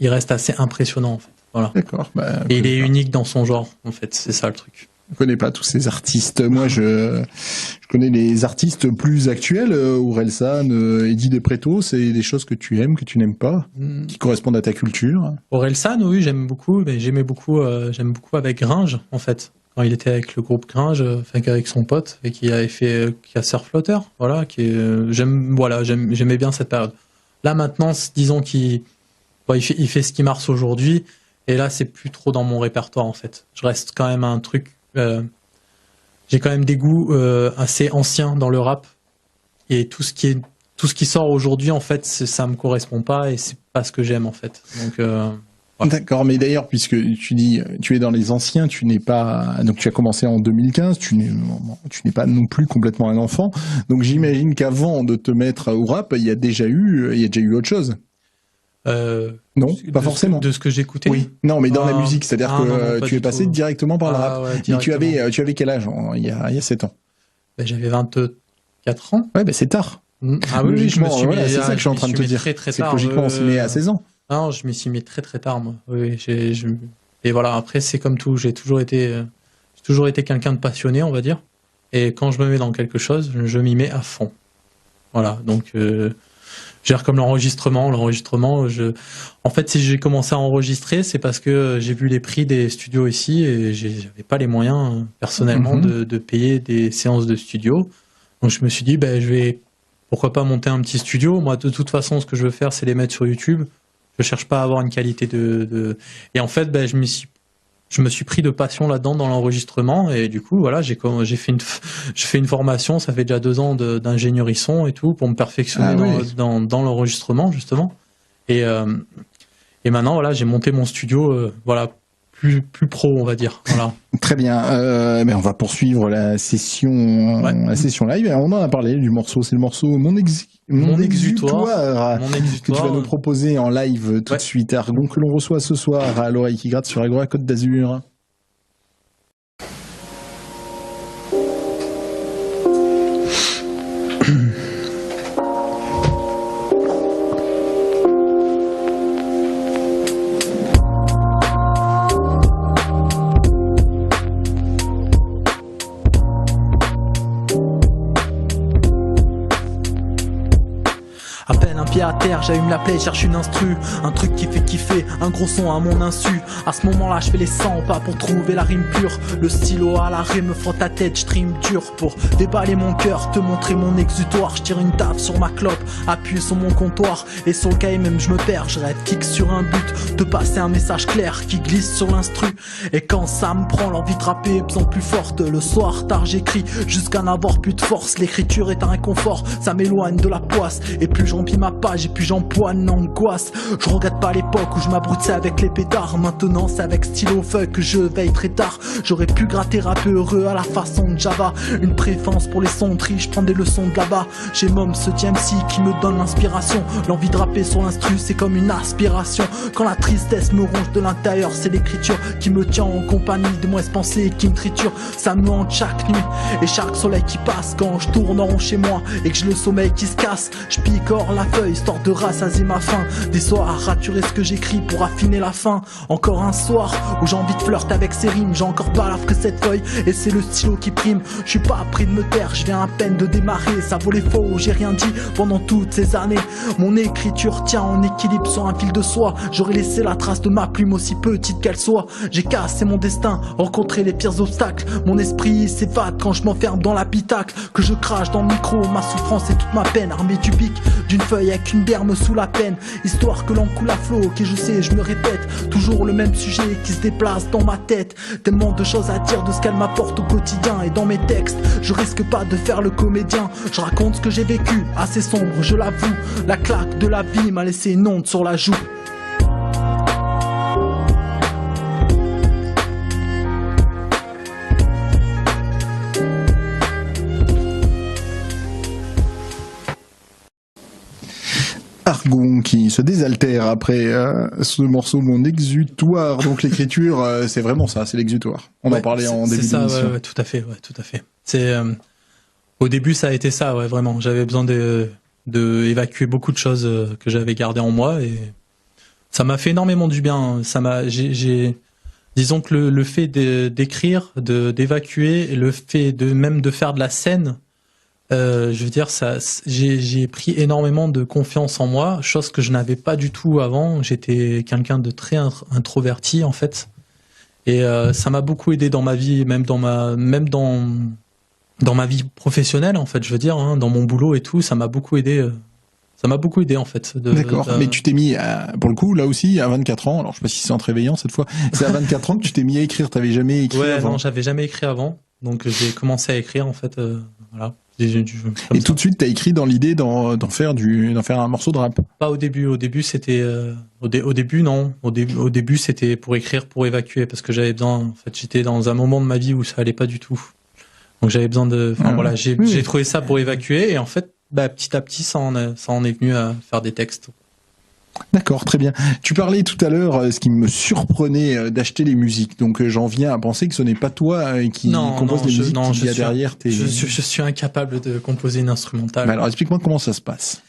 reste assez impressionnant en fait. Voilà. D'accord. Et il est unique dans son genre en fait. C'est ça le truc. Je connais pas tous ces artistes. Moi, je connais les artistes plus actuels, Orelsan, Eddie De Pretto. C'est des choses que tu aimes, que tu n'aimes pas, qui correspondent à ta culture. Orelsan, oui, j'aime beaucoup, mais j'aime beaucoup avec Gringe, en fait. Quand il était avec le groupe Gringe, avec son pote, et qui a Surf Flotter, voilà, j'aimais bien cette période. Là, maintenant, disons qu'il fait ce qui marche aujourd'hui, et là, c'est plus trop dans mon répertoire, en fait. Je reste quand même à un truc. J'ai quand même des goûts assez anciens dans le rap, et tout ce qui sort aujourd'hui en fait ça me correspond pas et c'est pas ce que j'aime en fait. Donc voilà. D'accord, mais d'ailleurs puisque tu dis tu es dans les anciens, tu as commencé en 2015, tu n'es pas non plus complètement un enfant, donc j'imagine qu'avant de te mettre au rap il y a déjà eu autre chose. Non, pas forcément. De ce que j'écoutais. Oui. Non, mais dans la musique, c'est-à-dire que tu es passé directement par le rap. Ouais, et tu avais quel âge il y a 7 ans? J'avais 24 ans. Ouais, c'est tard. Ah oui, je me suis mis. C'est ça que je suis en train de te dire. Très tard. C'est que logiquement, on s'y met à 16 ans. Non, je m'y suis mis très très tard, moi. Oui, et voilà. Après, c'est comme tout. J'ai toujours été quelqu'un de passionné, on va dire. Et quand je me mets dans quelque chose, je m'y mets à fond. Voilà, donc je gère comme l'enregistrement. En fait, si j'ai commencé à enregistrer, c'est parce que j'ai vu les prix des studios ici et j'avais pas les moyens personnellement de payer des séances de studio. Donc je me suis dit, je vais pourquoi pas monter un petit studio. Moi, de toute façon, ce que je veux faire, c'est les mettre sur YouTube. Je cherche pas à avoir une qualité Et en fait, je me suis pris de passion là-dedans dans l'enregistrement et du coup, voilà, j'ai fait une formation. Ça fait déjà 2 ans d'ingénierie son et tout pour me perfectionner dans l'enregistrement justement. Et maintenant, voilà, j'ai monté mon studio, voilà, plus pro, on va dire. Voilà. Très bien. Mais on va poursuivre la session live. On en a parlé du morceau. C'est le morceau Mon exutoire que tu vas nous proposer en live tout de suite. Argon que l'on reçoit ce soir à l'oreille qui gratte sur Agora Côte d'Azur. À terre, j'allume la plaie, cherche une instru, un truc qui fait kiffer, un gros son à mon insu. À ce moment-là, je fais les 100 pas pour trouver la rime pure. Le stylo à l'arrêt me frotte la tête, je trime dur pour déballer mon cœur, te montrer mon exutoire. Je tire une taf sur ma clope, appuie sur mon comptoir et sur le cahier même je me perds. Je rêve kick sur un but, te passer un message clair qui glisse sur l'instru. Et quand ça me prend l'envie de rapper, besoin plus forte. Le soir tard j'écris jusqu'à n'avoir plus de force. L'écriture est un réconfort, ça m'éloigne de la poisse. Et plus je remplis ma page et puis j'empoigne l'angoisse. Je regrette pas l'époque où je m'abruissais avec les pétards. Maintenant c'est avec stylo feuille que je veille très tard. J'aurais pu gratter rappeur heureux à la façon de Java. Une préférence pour les sons tri, je prends des leçons de là-bas. J'ai Mom ce TMC qui me donne l'inspiration. L'envie de rapper sur l'instru c'est comme une aspiration. Quand la tristesse me ronge de l'intérieur, c'est l'écriture qui me tient en compagnie de moins pensées qui me triture. Ça me hante chaque nuit et chaque soleil qui passe. Quand je tourne en rond chez moi et que j'ai le sommeil qui se casse, je picore la feuille histoire de rassasier ma faim. Des soirs à raturer ce que j'écris pour affiner la fin. Encore un soir où j'ai envie de flirter avec ces rimes. J'ai encore balafre que cette feuille et c'est le stylo qui prime. Je suis pas près de me taire, je viens à peine de démarrer. Ça vaut les faux, j'ai rien dit pendant toutes ces années. Mon écriture tient en équilibre sur un fil de soie. J'aurais laissé la trace de ma plume aussi petite qu'elle soit. J'ai cassé mon destin, rencontré les pires obstacles. Mon esprit s'évade quand je m'enferme dans l'habitacle. Que je crache dans le micro, ma souffrance et toute ma peine. Armé du bic, d'une feuille avec une berme sous la peine. Histoire que l'on coule à flot, ok je sais, je me répète. Toujours le même sujet qui se déplace dans ma tête. Tellement de choses à dire de ce qu'elle m'apporte au quotidien. Et dans mes textes, je risque pas de faire le comédien. Je raconte ce que j'ai vécu, assez sombre, je l'avoue. La claque de la vie m'a laissé une onde sur la joue. Argon qui se désaltère après ce morceau Mon exutoire. Donc l'écriture, c'est vraiment ça, c'est l'exutoire. On en parlait en début d'émission. C'est ça, ouais, tout à fait. C'est au début ça a été ça, ouais, vraiment. J'avais besoin de évacuer beaucoup de choses que j'avais gardées en moi et ça m'a fait énormément du bien. Disons que le fait d'écrire, d'évacuer, le fait de faire de la scène. Je veux dire, j'ai pris énormément de confiance en moi, chose que je n'avais pas du tout avant. J'étais quelqu'un de très introverti en fait, et ça m'a beaucoup aidé dans ma vie, même dans ma vie professionnelle en fait. Je veux dire, hein, dans mon boulot et tout, ça m'a beaucoup aidé. Ça m'a beaucoup aidé en fait. D'accord, mais tu t'es mis, pour le coup, là aussi, à 24 ans, alors je sais pas si c'est en te réveillant cette fois, c'est à 24 ans que tu t'es mis à écrire, t'avais jamais écrit avant? Non, j'avais jamais écrit avant, donc j'ai commencé à écrire en fait, voilà. Et tout de suite, t'as écrit dans l'idée d'en faire un morceau de rap? Pas au début c'était, au début non, au début c'était pour écrire, pour évacuer, parce que j'avais besoin, en fait j'étais dans un moment de ma vie où ça allait pas du tout. Donc j'avais besoin voilà, j'ai trouvé ça pour évacuer, et en fait, petit à petit, ça en est venu à faire des textes. D'accord, très bien. Tu parlais tout à l'heure, ce qui me surprenait d'acheter les musiques. Donc j'en viens à penser que ce n'est pas toi qui compose les musiques qu'il y a derrière tes... Je suis incapable de composer une instrumentale. Alors explique-moi comment ça se passe.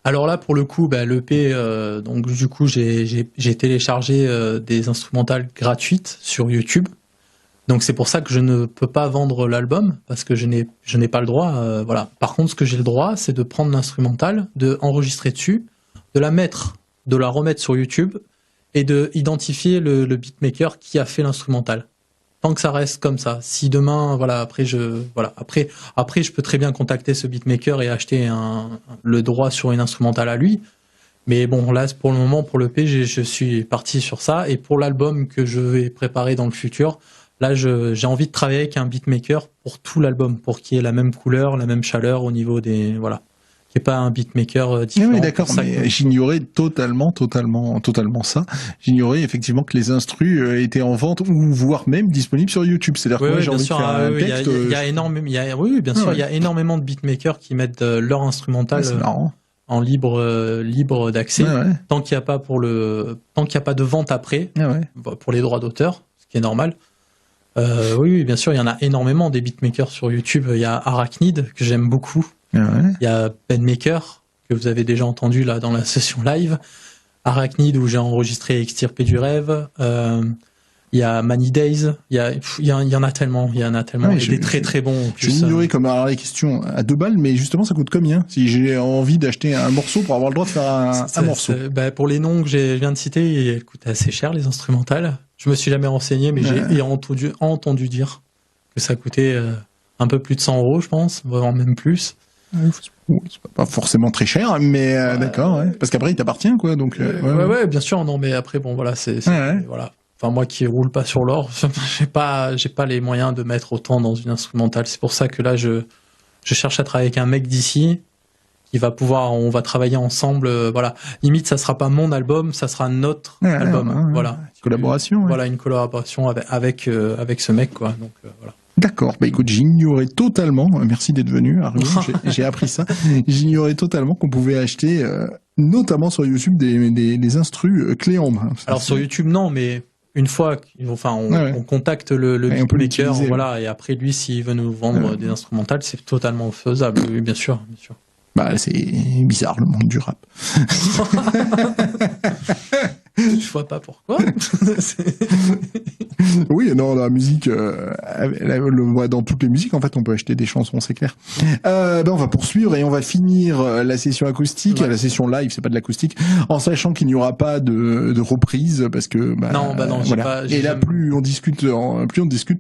Alors là, pour le coup, l'EP, donc du coup, j'ai téléchargé des instrumentales gratuites sur YouTube. Donc c'est pour ça que je ne peux pas vendre l'album, parce que je n'ai pas le droit. Voilà. Par contre, ce que j'ai le droit, c'est de prendre l'instrumental, de enregistrer dessus, de la remettre sur YouTube et de identifier le beatmaker qui a fait l'instrumental. Tant que ça reste comme ça. Si demain, après je peux très bien contacter ce beatmaker et acheter le droit sur une instrumentale à lui. Mais bon, là, pour le moment, pour l'EP, je suis parti sur ça. Et pour l'album que je vais préparer dans le futur, là, j'ai envie de travailler avec un beatmaker pour tout l'album, pour qu'il y ait la même couleur, la même chaleur au niveau des... Voilà. Qu'il n'y ait pas un beatmaker différent. Oui, d'accord, mais j'ignorais totalement ça. J'ignorais effectivement que les instrus étaient en vente ou voire même disponibles sur YouTube. C'est-à-dire que moi, j'ai envie de faire un texte... Il y a énormément de beatmakers qui mettent leur instrumental... c'est marrant. En libre d'accès, tant qu'il n'y a pas de vente après, pour les droits d'auteur, ce qui est normal. Oui, bien sûr, il y en a énormément des beatmakers sur YouTube. Il y a Arachnid, que j'aime beaucoup. Il y a Penmaker, que vous avez déjà entendu là dans la session live. Arachnid, où j'ai enregistré Extirpé du rêve. Il y a Many Days, il y en a tellement, et des très très bons. Je m'ignorais comme alors les questions à 2 balles, mais justement ça coûte combien si j'ai envie d'acheter un morceau pour avoir le droit de faire un morceau? Pour les noms que je viens de citer, elles coûtent assez cher les instrumentales. Je me suis jamais renseigné, mais j'ai entendu dire que ça coûtait un peu plus de 100 €, je pense, voire même plus. C'est pas forcément très cher, mais d'accord, parce qu'après il t'appartient quoi, donc. Bien sûr, non, mais après bon voilà, voilà. Enfin, moi qui roule pas sur l'or, j'ai pas les moyens de mettre autant dans une instrumentale. C'est pour ça que là, je cherche à travailler avec un mec d'ici qui va on va travailler ensemble. Voilà. Limite, ça sera pas mon album, ça sera notre album. Voilà. Collaboration. Voilà, une collaboration avec ce mec, quoi. Donc, voilà. D'accord, écoute, j'ignorais totalement, merci d'être venu, j'ai appris ça, j'ignorais totalement qu'on pouvait acheter, notamment sur YouTube, des instrus clés en main. Alors sur YouTube, non, mais une fois, on contacte le beatmaker, voilà, et après lui, s'il veut nous vendre des instrumentales, c'est totalement faisable, oui, bien sûr. Bah, c'est bizarre, le monde du rap. Je vois pas pourquoi. Oui, non, la musique, dans toutes les musiques, en fait, on peut acheter des chansons, c'est clair. On va poursuivre et on va finir la session acoustique, la session live, c'est pas de l'acoustique, en sachant qu'il n'y aura pas de reprise, parce que, non, voilà. Et là, plus on discute,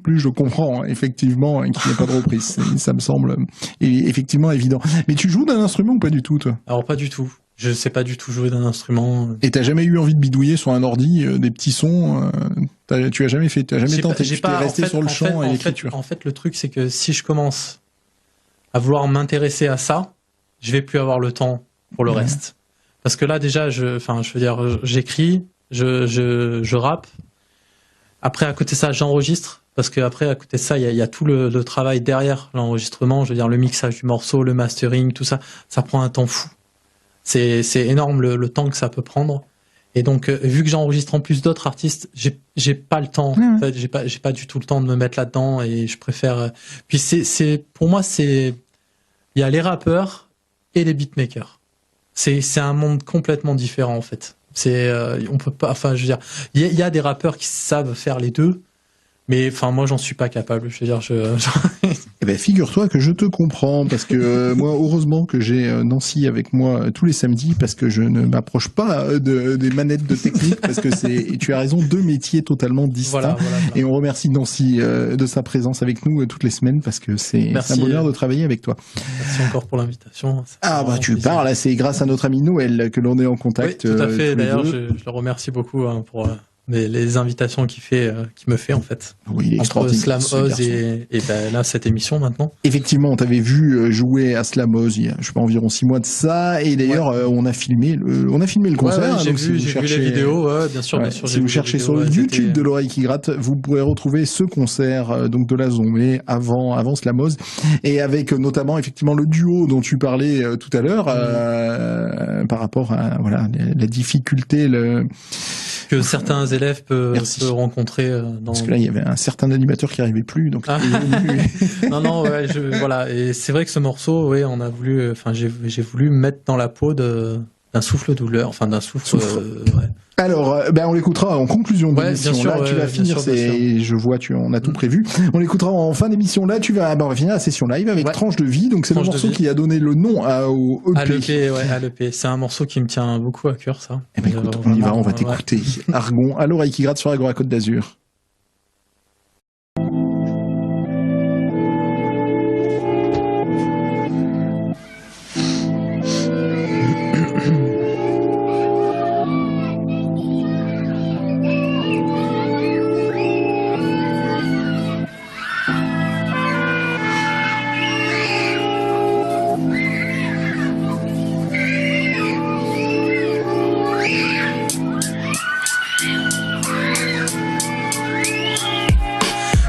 plus je comprends, effectivement, qu'il n'y a pas de reprise. Ça me semble, effectivement, évident. Mais tu joues d'un instrument ou pas du tout, toi? Alors, pas du tout. Je sais pas du tout jouer d'un instrument. Et t'as jamais eu envie de bidouiller sur un ordi des petits sons tu as jamais tenté, tu t'es resté sur le chant et l'écriture. En fait, le truc, c'est que si je commence à vouloir m'intéresser à ça, je vais plus avoir le temps pour le reste. Parce que là, déjà, j'écris, je rappe. Après, à côté de ça, j'enregistre. Parce que après, à côté de ça, il y a tout le travail derrière l'enregistrement. Je veux dire, le mixage du morceau, le mastering, tout ça, ça prend un temps fou. C'est énorme le temps que ça peut prendre. Et donc, vu que j'enregistre en plus d'autres artistes, j'ai pas le temps. En fait, j'ai pas du tout le temps de me mettre là-dedans et je préfère. Puis pour moi, il y a les rappeurs et les beatmakers. C'est un monde complètement différent en fait. On peut pas. Enfin, je veux dire, il y a des rappeurs qui savent faire les deux. Mais enfin, moi, j'en suis pas capable. Je veux dire, Eh ben, figure-toi que je te comprends, parce que moi, heureusement que j'ai Nancy avec moi tous les samedis, parce que je ne m'approche pas des manettes de technique, parce que tu as raison, 2 métiers totalement distincts. Voilà. Et on remercie Nancy de sa présence avec nous toutes les semaines, parce que c'est un bonheur de travailler avec toi. Merci encore pour l'invitation. Tu parles, c'est grâce à notre ami Noël que l'on est en contact. Oui, tout à fait. D'ailleurs, je le remercie beaucoup pour les invitations qu'il me fait en fait. Oui, il est extraordinaire. Slam Oz et là cette émission maintenant. Effectivement, on t'avait vu jouer à Slam Oz il y a environ 6 mois de ça, et d'ailleurs on a filmé le concert. J'ai vu les vidéos, bien sûr. Si vous cherchez sur le YouTube de l'oreille qui gratte, vous pourrez retrouver ce concert donc de la Zombie avant Slam Oz, et avec notamment effectivement le duo dont tu parlais tout à l'heure par rapport à la difficulté que certains élèves peuvent rencontrer parce que là il y avait un certain animateur qui arrivait plus, donc voilà. Et c'est vrai que ce morceau, on a voulu, j'ai voulu me mettre dans la peau d'un souffle-douleur, enfin d'un souffle. Ouais. Alors, on l'écoutera en conclusion de l'émission. Bien sûr, là, tu vas finir. Je vois, on a tout prévu. On l'écoutera en fin d'émission. Là, on va finir la session live avec Tranche de vie. Donc, c'est le morceau qui a donné le nom au EP. À l'EP, ouais, à l'EP. C'est un morceau qui me tient beaucoup à cœur, ça. Eh ben, écoute, on y va, on va t'écouter. Argon, à l'oreille qui gratte sur Agora Côte d'Azur.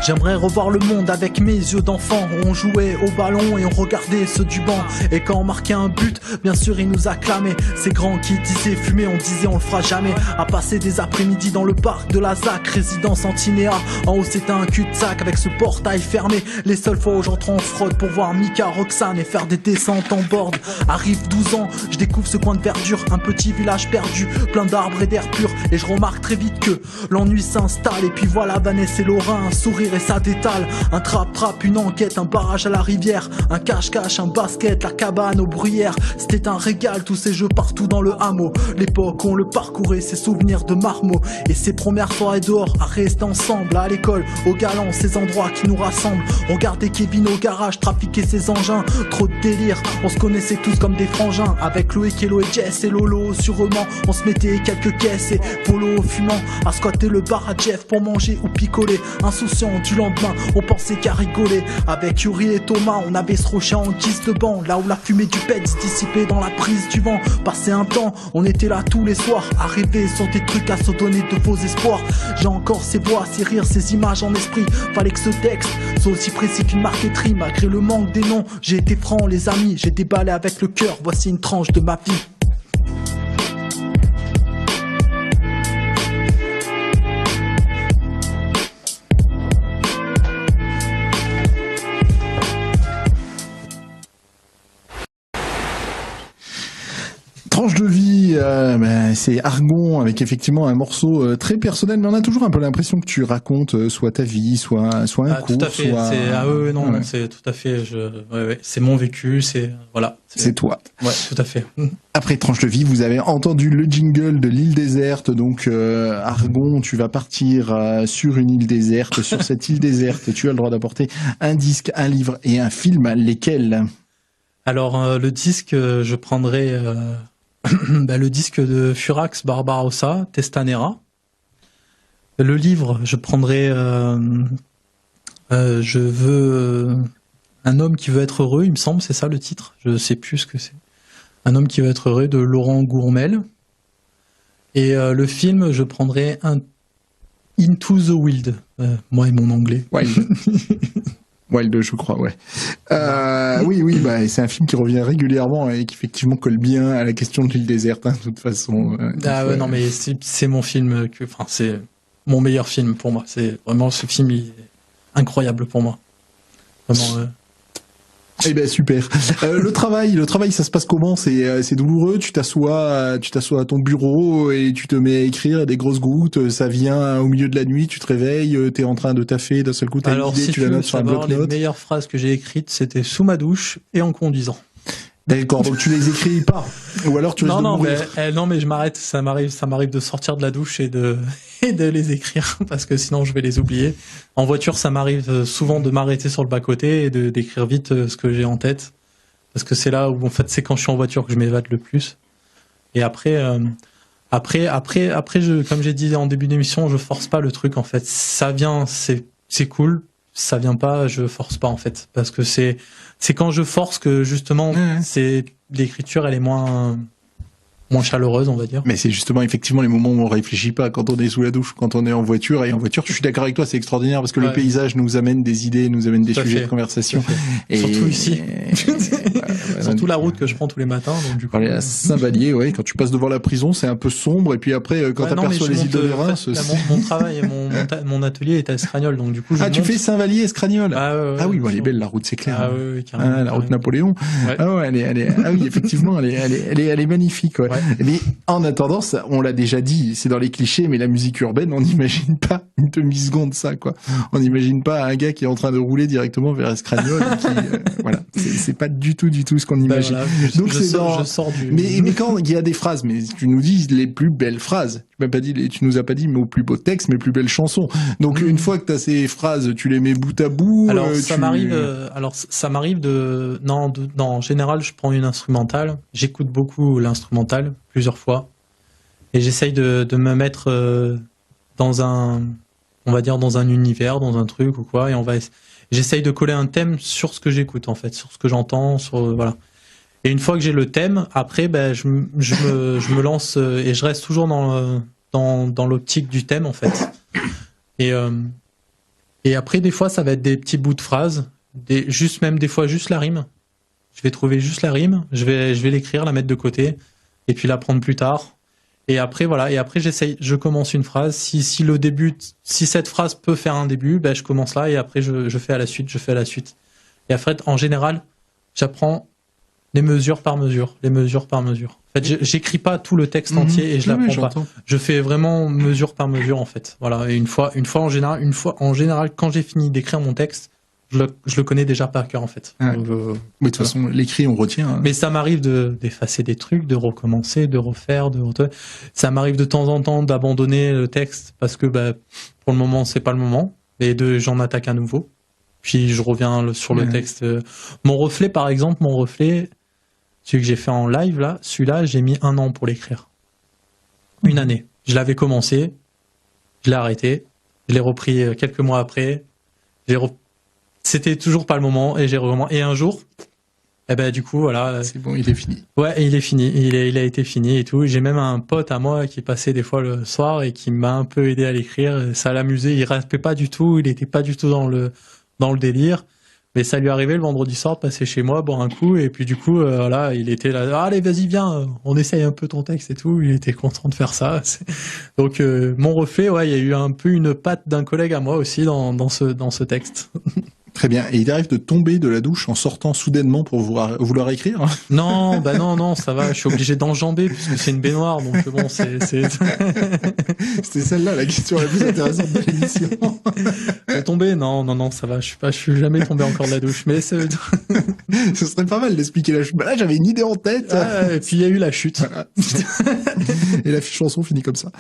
J'aimerais revoir le monde avec mes yeux d'enfant. On jouait au ballon et on regardait ceux du banc. Et quand on marquait un but, bien sûr ils nous acclamaient. Ces grands qui disaient fumer, on disait on le fera jamais. À passer des après-midi dans le parc de la ZAC, résidence Antinéa. En haut c'était un cul-de-sac avec ce portail fermé. Les seules fois où j'entre en fraude pour voir Mika, Roxane et faire des descentes en board. Arrive 12 ans, je découvre ce coin de verdure, un petit village perdu, plein d'arbres et d'air pur. Et je remarque très vite que l'ennui s'installe. Et puis voilà Vanessa et Laura, un sourire et ça détale. Un trap-trap, une enquête, un barrage à la rivière, un cache-cache, un basket, la cabane aux bruyères. C'était un régal, tous ces jeux partout dans le hameau. L'époque où on le parcourait, ses souvenirs de marmot. Et ses premières soirées dehors, à rester ensemble, à l'école, au galant, ces endroits qui nous rassemblent. Regarder Kevin au garage, trafiquer ses engins, trop de délire. On se connaissait tous comme des frangins. Avec Loïc, Hello et Jess et Lolo, sûrement. On se mettait quelques caisses et polo fumant, à squatter le bar à Jeff pour manger ou picoler. Insouciant du lendemain, on pensait qu'à rigoler. Avec Yuri et Thomas, on avait ce rocher en guise de banc, là où la fumée du pet se dissipait dans la prise du vent. Passé un temps, on était là tous les soirs, à rêver sur des trucs, à se donner de faux espoirs. J'ai encore ces voix, ces rires, ces images en esprit. Fallait que ce texte soit aussi précis qu'une marqueterie. Malgré le manque des noms, j'ai été franc les amis. J'ai déballé avec le cœur, voici une tranche de ma vie. Tranche de vie, c'est Argon avec effectivement un morceau très personnel, mais on a toujours un peu l'impression que tu racontes soit ta vie, soit un cours, tout à fait. soit... Non, c'est tout à fait. C'est mon vécu, c'est voilà. C'est toi. Ouais, tout à fait. Après Tranche de vie, vous avez entendu le jingle de l'île déserte, donc Argon, tu vas partir sur une île déserte. Sur cette île déserte, tu as le droit d'apporter un disque, un livre et un film. Lesquels ? Alors le disque, je prendrai le disque de Furax Barbarossa, Testanera. Le livre, je prendrai Je veux un homme qui veut être heureux, il me semble, c'est ça le titre. Je sais plus ce que c'est. Un homme qui veut être heureux de Laurent Gourmel. Et le film, je prendrai un Into the Wild. Moi et mon anglais. Wild, je crois, ouais. Oui, c'est un film qui revient régulièrement et qui effectivement colle bien à la question de l'île déserte, de toute façon. Non, mais c'est mon film, c'est mon meilleur film pour moi. C'est vraiment, ce film, il est incroyable pour moi. Vraiment. Eh ben super. Le travail, ça se passe comment ? C'est douloureux. Tu t'assois à ton bureau et tu te mets à écrire des grosses gouttes. Ça vient au milieu de la nuit. Tu te réveilles, t'es en train de taffer. D'un seul coup, t'as une idée, si tu la notes sur un bloc-notes. Les meilleures phrases que j'ai écrites, c'était sous ma douche et en conduisant. D'accord, donc tu les écris pas, ou alors tu les mourir. Non, mais je m'arrête. Ça m'arrive de sortir de la douche et de les écrire parce que sinon je vais les oublier. En voiture, ça m'arrive souvent de m'arrêter sur le bas-côté et d'écrire vite ce que j'ai en tête parce que c'est là où en fait c'est quand je suis en voiture que je m'évade le plus. Et après, comme j'ai dit en début d'émission, je force pas le truc en fait. Ça vient, c'est cool. Ça vient pas, je force pas en fait, parce que c'est quand je force que justement c'est l'écriture elle est moins chaleureuse, on va dire. Mais c'est justement effectivement les moments où on réfléchit pas quand on est sous la douche, quand on est en voiture. Et en voiture, je suis d'accord avec toi, c'est extraordinaire parce que le paysage nous amène des idées, nous amène des sujets de conversation. Et surtout ici. Surtout la route que je prends tous les matins. Donc du coup, à Saint-Vallier, quand tu passes devant la prison, c'est un peu sombre. Et puis après, quand t'aperçois les îles de Lérins, mon travail, mon atelier est à Escragnol, donc du coup. Tu fais Saint-Vallier, Escragnol. Elle est belle la route, c'est clair. Ah oui, carrément. La route Napoléon. Elle est, effectivement, elle est magnifique. Ouais. Ouais. Mais en attendant, ça, on l'a déjà dit, c'est dans les clichés, mais la musique urbaine, on n'imagine pas une demi-seconde ça, quoi. On n'imagine pas un gars qui est en train de rouler directement vers Escragnol et qui, voilà, c'est pas du tout ce qu'on imagine. Voilà, Donc je sors du... Mais quand il y a des phrases, mais tu nous dis les plus belles phrases. Tu nous as pas dit, mais au plus beau texte, mais plus belles chansons. Donc une fois que t'as ces phrases, tu les mets bout à bout. Alors ça m'arrive de non, en général, je prends une instrumentale, j'écoute beaucoup l'instrumentale plusieurs fois et j'essaye de me mettre dans un, on va dire dans un univers, dans un truc ou quoi, et j'essaye de coller un thème sur ce que j'écoute en fait, sur ce que j'entends, voilà. Et une fois que j'ai le thème, après, je me lance et je reste toujours dans l'optique du thème en fait. Et après, des fois, ça va être des petits bouts de phrases, des fois juste la rime. Je vais trouver juste la rime, je vais l'écrire, la mettre de côté, et puis la prendre plus tard. Et après, voilà. Et après, je commence une phrase. Si cette phrase peut faire un début, je commence là, et après, je fais à la suite. Et après, en général, j'apprends les mesures par mesure. En fait, j'écris pas tout le texte entier et je l'apprends pas. Je fais vraiment mesure par mesure, en fait. Voilà. Et une fois en général, quand j'ai fini d'écrire mon texte, je le connais déjà par cœur, en fait. Ouais. Mais de toute façon, l'écrit, on retient. Hein. Mais ça m'arrive d'effacer des trucs, de recommencer, de refaire, ça m'arrive de temps en temps d'abandonner le texte parce que, pour le moment, c'est pas le moment. Et j'en attaque un nouveau. Puis je reviens sur le texte. Mon reflet, par exemple, celui que j'ai fait en live, là, celui-là, j'ai mis 1 an pour l'écrire. Une année. Je l'avais commencé, je l'ai arrêté, je l'ai repris quelques mois après, c'était toujours pas le moment, et j'ai recommencé. Et un jour, du coup, voilà. C'est bon, il est fini. Ouais, il est fini. Il a été fini et tout. J'ai même un pote à moi qui passait des fois le soir et qui m'a un peu aidé à l'écrire. Ça l'amusait. Il rappait pas du tout. Il était pas du tout dans le délire. Mais ça lui arrivait le vendredi soir de passer chez moi, boire un coup, et puis du coup, voilà, il était là, allez, vas-y, viens, on essaye un peu ton texte et tout. Il était content de faire ça. Donc, mon reflet, il y a eu un peu une patte d'un collègue à moi aussi dans ce texte. Très bien. Et il arrive de tomber de la douche en sortant soudainement pour vouloir écrire? Non, non, ça va. Je suis obligé d'enjamber puisque c'est une baignoire, donc bon, c'est. C'était celle-là la question la plus intéressante de l'émission. Tomber? Non, ça va. Je suis jamais tombé encore de la douche, mais ce serait pas mal d'expliquer la chute. Là, j'avais une idée en tête. Et puis il y a eu la chute. Voilà. Et la chanson finit comme ça.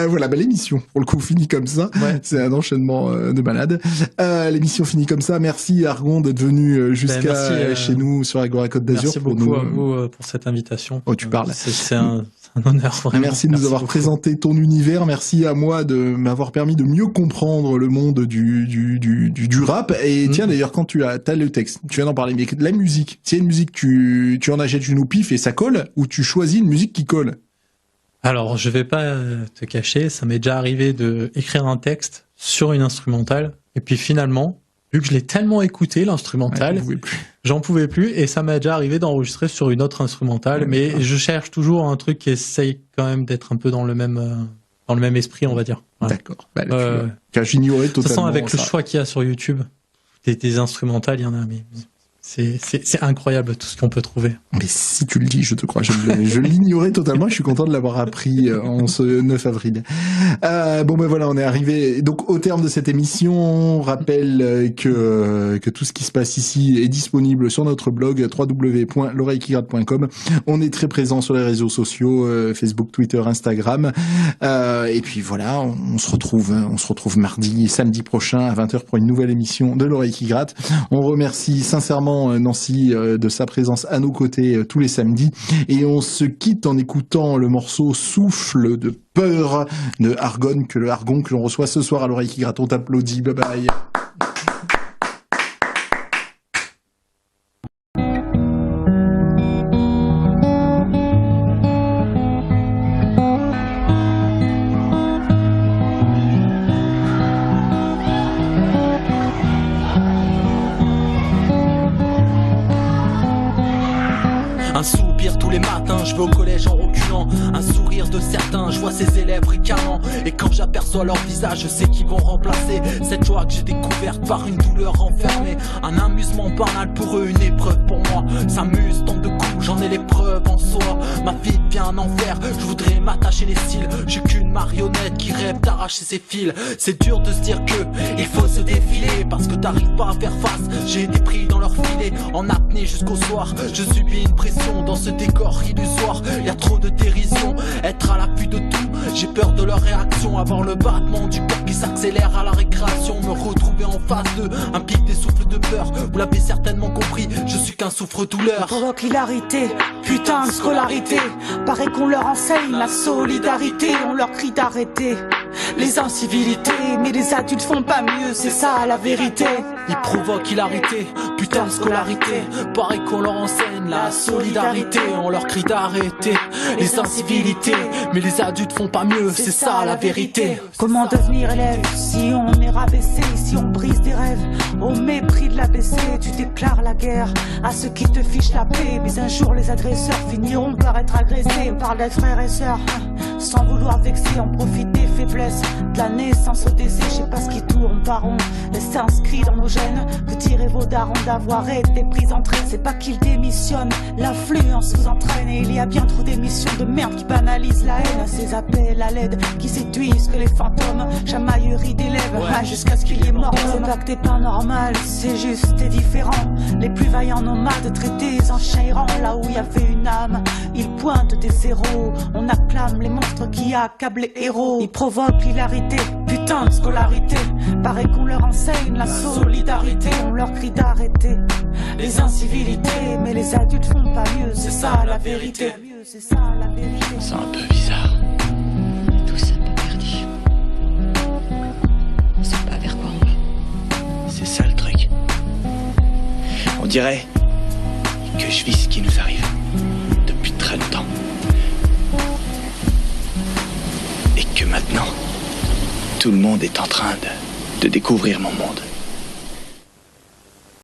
Voilà, l'émission pour le coup finit comme ça. Ouais. C'est un enchaînement de malades. L'émission finit comme ça. Merci Argon d'être venu jusqu'à chez nous sur Agora Côte d'Azur. Merci beaucoup à vous pour cette invitation. Oh, tu parles. C'est un honneur, vraiment. Merci de nous avoir présenté ton univers. Merci à moi de m'avoir permis de mieux comprendre le monde du rap. Et tiens, d'ailleurs, quand t'as le texte, tu viens d'en parler, mais la musique, s'il y a une musique, tu en achètes une au pif et ça colle, ou tu choisis une musique qui colle? Alors, je vais pas te cacher, ça m'est déjà arrivé de écrire un texte sur une instrumentale, et puis finalement, vu que je l'ai tellement écouté, l'instrumental, j'en pouvais plus, et ça m'est déjà arrivé d'enregistrer sur une autre instrumentale, mais je cherche toujours un truc qui essaye quand même d'être un peu dans le même esprit, on va dire. Ouais. D'accord. J'ignorais totalement. De toute façon, avec le choix qu'il y a sur YouTube, des instrumentales, il y en a, mais c'est incroyable tout ce qu'on peut trouver. Mais si tu le dis, je te crois. Je l'ignorais totalement. Je suis content de l'avoir appris en ce 9 avril. Voilà, on est arrivé donc au terme de cette émission. On rappelle que tout ce qui se passe ici est disponible sur notre blog www.l'oreillequigratte.com. On est très présent sur les réseaux sociaux, Facebook, Twitter, Instagram. Et puis voilà, on se retrouve mardi et samedi prochain à 20h pour une nouvelle émission de l'Oreille qui gratte. On remercie sincèrement Nancy de sa présence à nos côtés tous les samedis, et on se quitte en écoutant le morceau Souffle de peur de Argon que l'on reçoit ce soir à l'Oreille qui gratte. On t'applaudit, bye bye. Un soupir tous les matins, je vais au collège en reculant. souriant. Un sourire de certains, je vois ces élèves ricanant. Et quand j'aperçois leur visage, je sais qu'ils vont remplacer cette joie que j'ai découverte par une douleur enfermée. Un amusement banal pour eux, une épreuve pour moi. S'amuse tant de coups, j'en ai les preuves en soi. Ma vie devient un enfer, je voudrais m'attacher les cils. Je suis qu'une marionnette qui rêve d'arracher ses fils. C'est dur de se dire que il faut se défiler parce que t'arrives pas à faire face. J'ai été pris dans leur filet, en apnée jusqu'au soir. Je subis une pression dans ce décor illusoire. Y a trop de dérision, être à l'appui de tout. J'ai peur de leur réaction, avoir le battement du cœur qui s'accélère à la récréation. Me retrouver en face d'eux, un pic des souffles de peur. Vous l'avez certainement compris, je suis qu'un souffre-douleur. Provoque hilarité, putain de scolarité. Paraît qu'on leur enseigne la solidarité. On leur crie d'arrêter les incivilités, mais les adultes font pas mieux, c'est ça la vérité. Ils provoquent hilarité, putain de scolarité. Pareil qu'on leur enseigne la solidarité. On leur crie d'arrêter les incivilités, mais les adultes font pas mieux, c'est ça la vérité. Comment devenir élève si on est rabaissé, si on brise des rêves au mépris de l'ABC? Tu déclares la guerre à ceux qui te fichent la paix, mais un jour les agresseurs finiront par être agressés. On parle d'être frères et sœurs sans vouloir vexer, on profite des faiblesses de la naissance au décès. Je sais pas ce qui tourne par rond, mais c'est inscrit dans nos gènes. Que diraient vos darons d'avoir été pris en traîne? C'est pas qu'ils démissionnent, l'influence vous entraîne. Et il y a bien trop d'émissions de merde qui banalisent la haine. Ces appels à l'aide qui séduisent que les fantômes, chamaillerie d'élèves, jusqu'à ce qu'il y ait mort. C'est pas que t'es pas normal, c'est juste t'es différent. Les plus vaillants nomades traités en chien errant. Là où y avait une âme, ils pointent des zéros. On acclame les monstres qui accablent les héros. Ils provoquent l'hilarité, putain de scolarité. Paraît qu'on leur enseigne la solidarité. On leur crie d'arrêter les incivilités, mais les adultes font pas mieux, c'est ça la vérité. C'est ça la vérité. C'est un peu bizarre. Tous un peu perdus. On sait pas vers quoi on va. C'est ça le truc. On dirait que je vis ce qui nous arrive depuis très longtemps. Et que maintenant, tout le monde est en train de découvrir mon monde.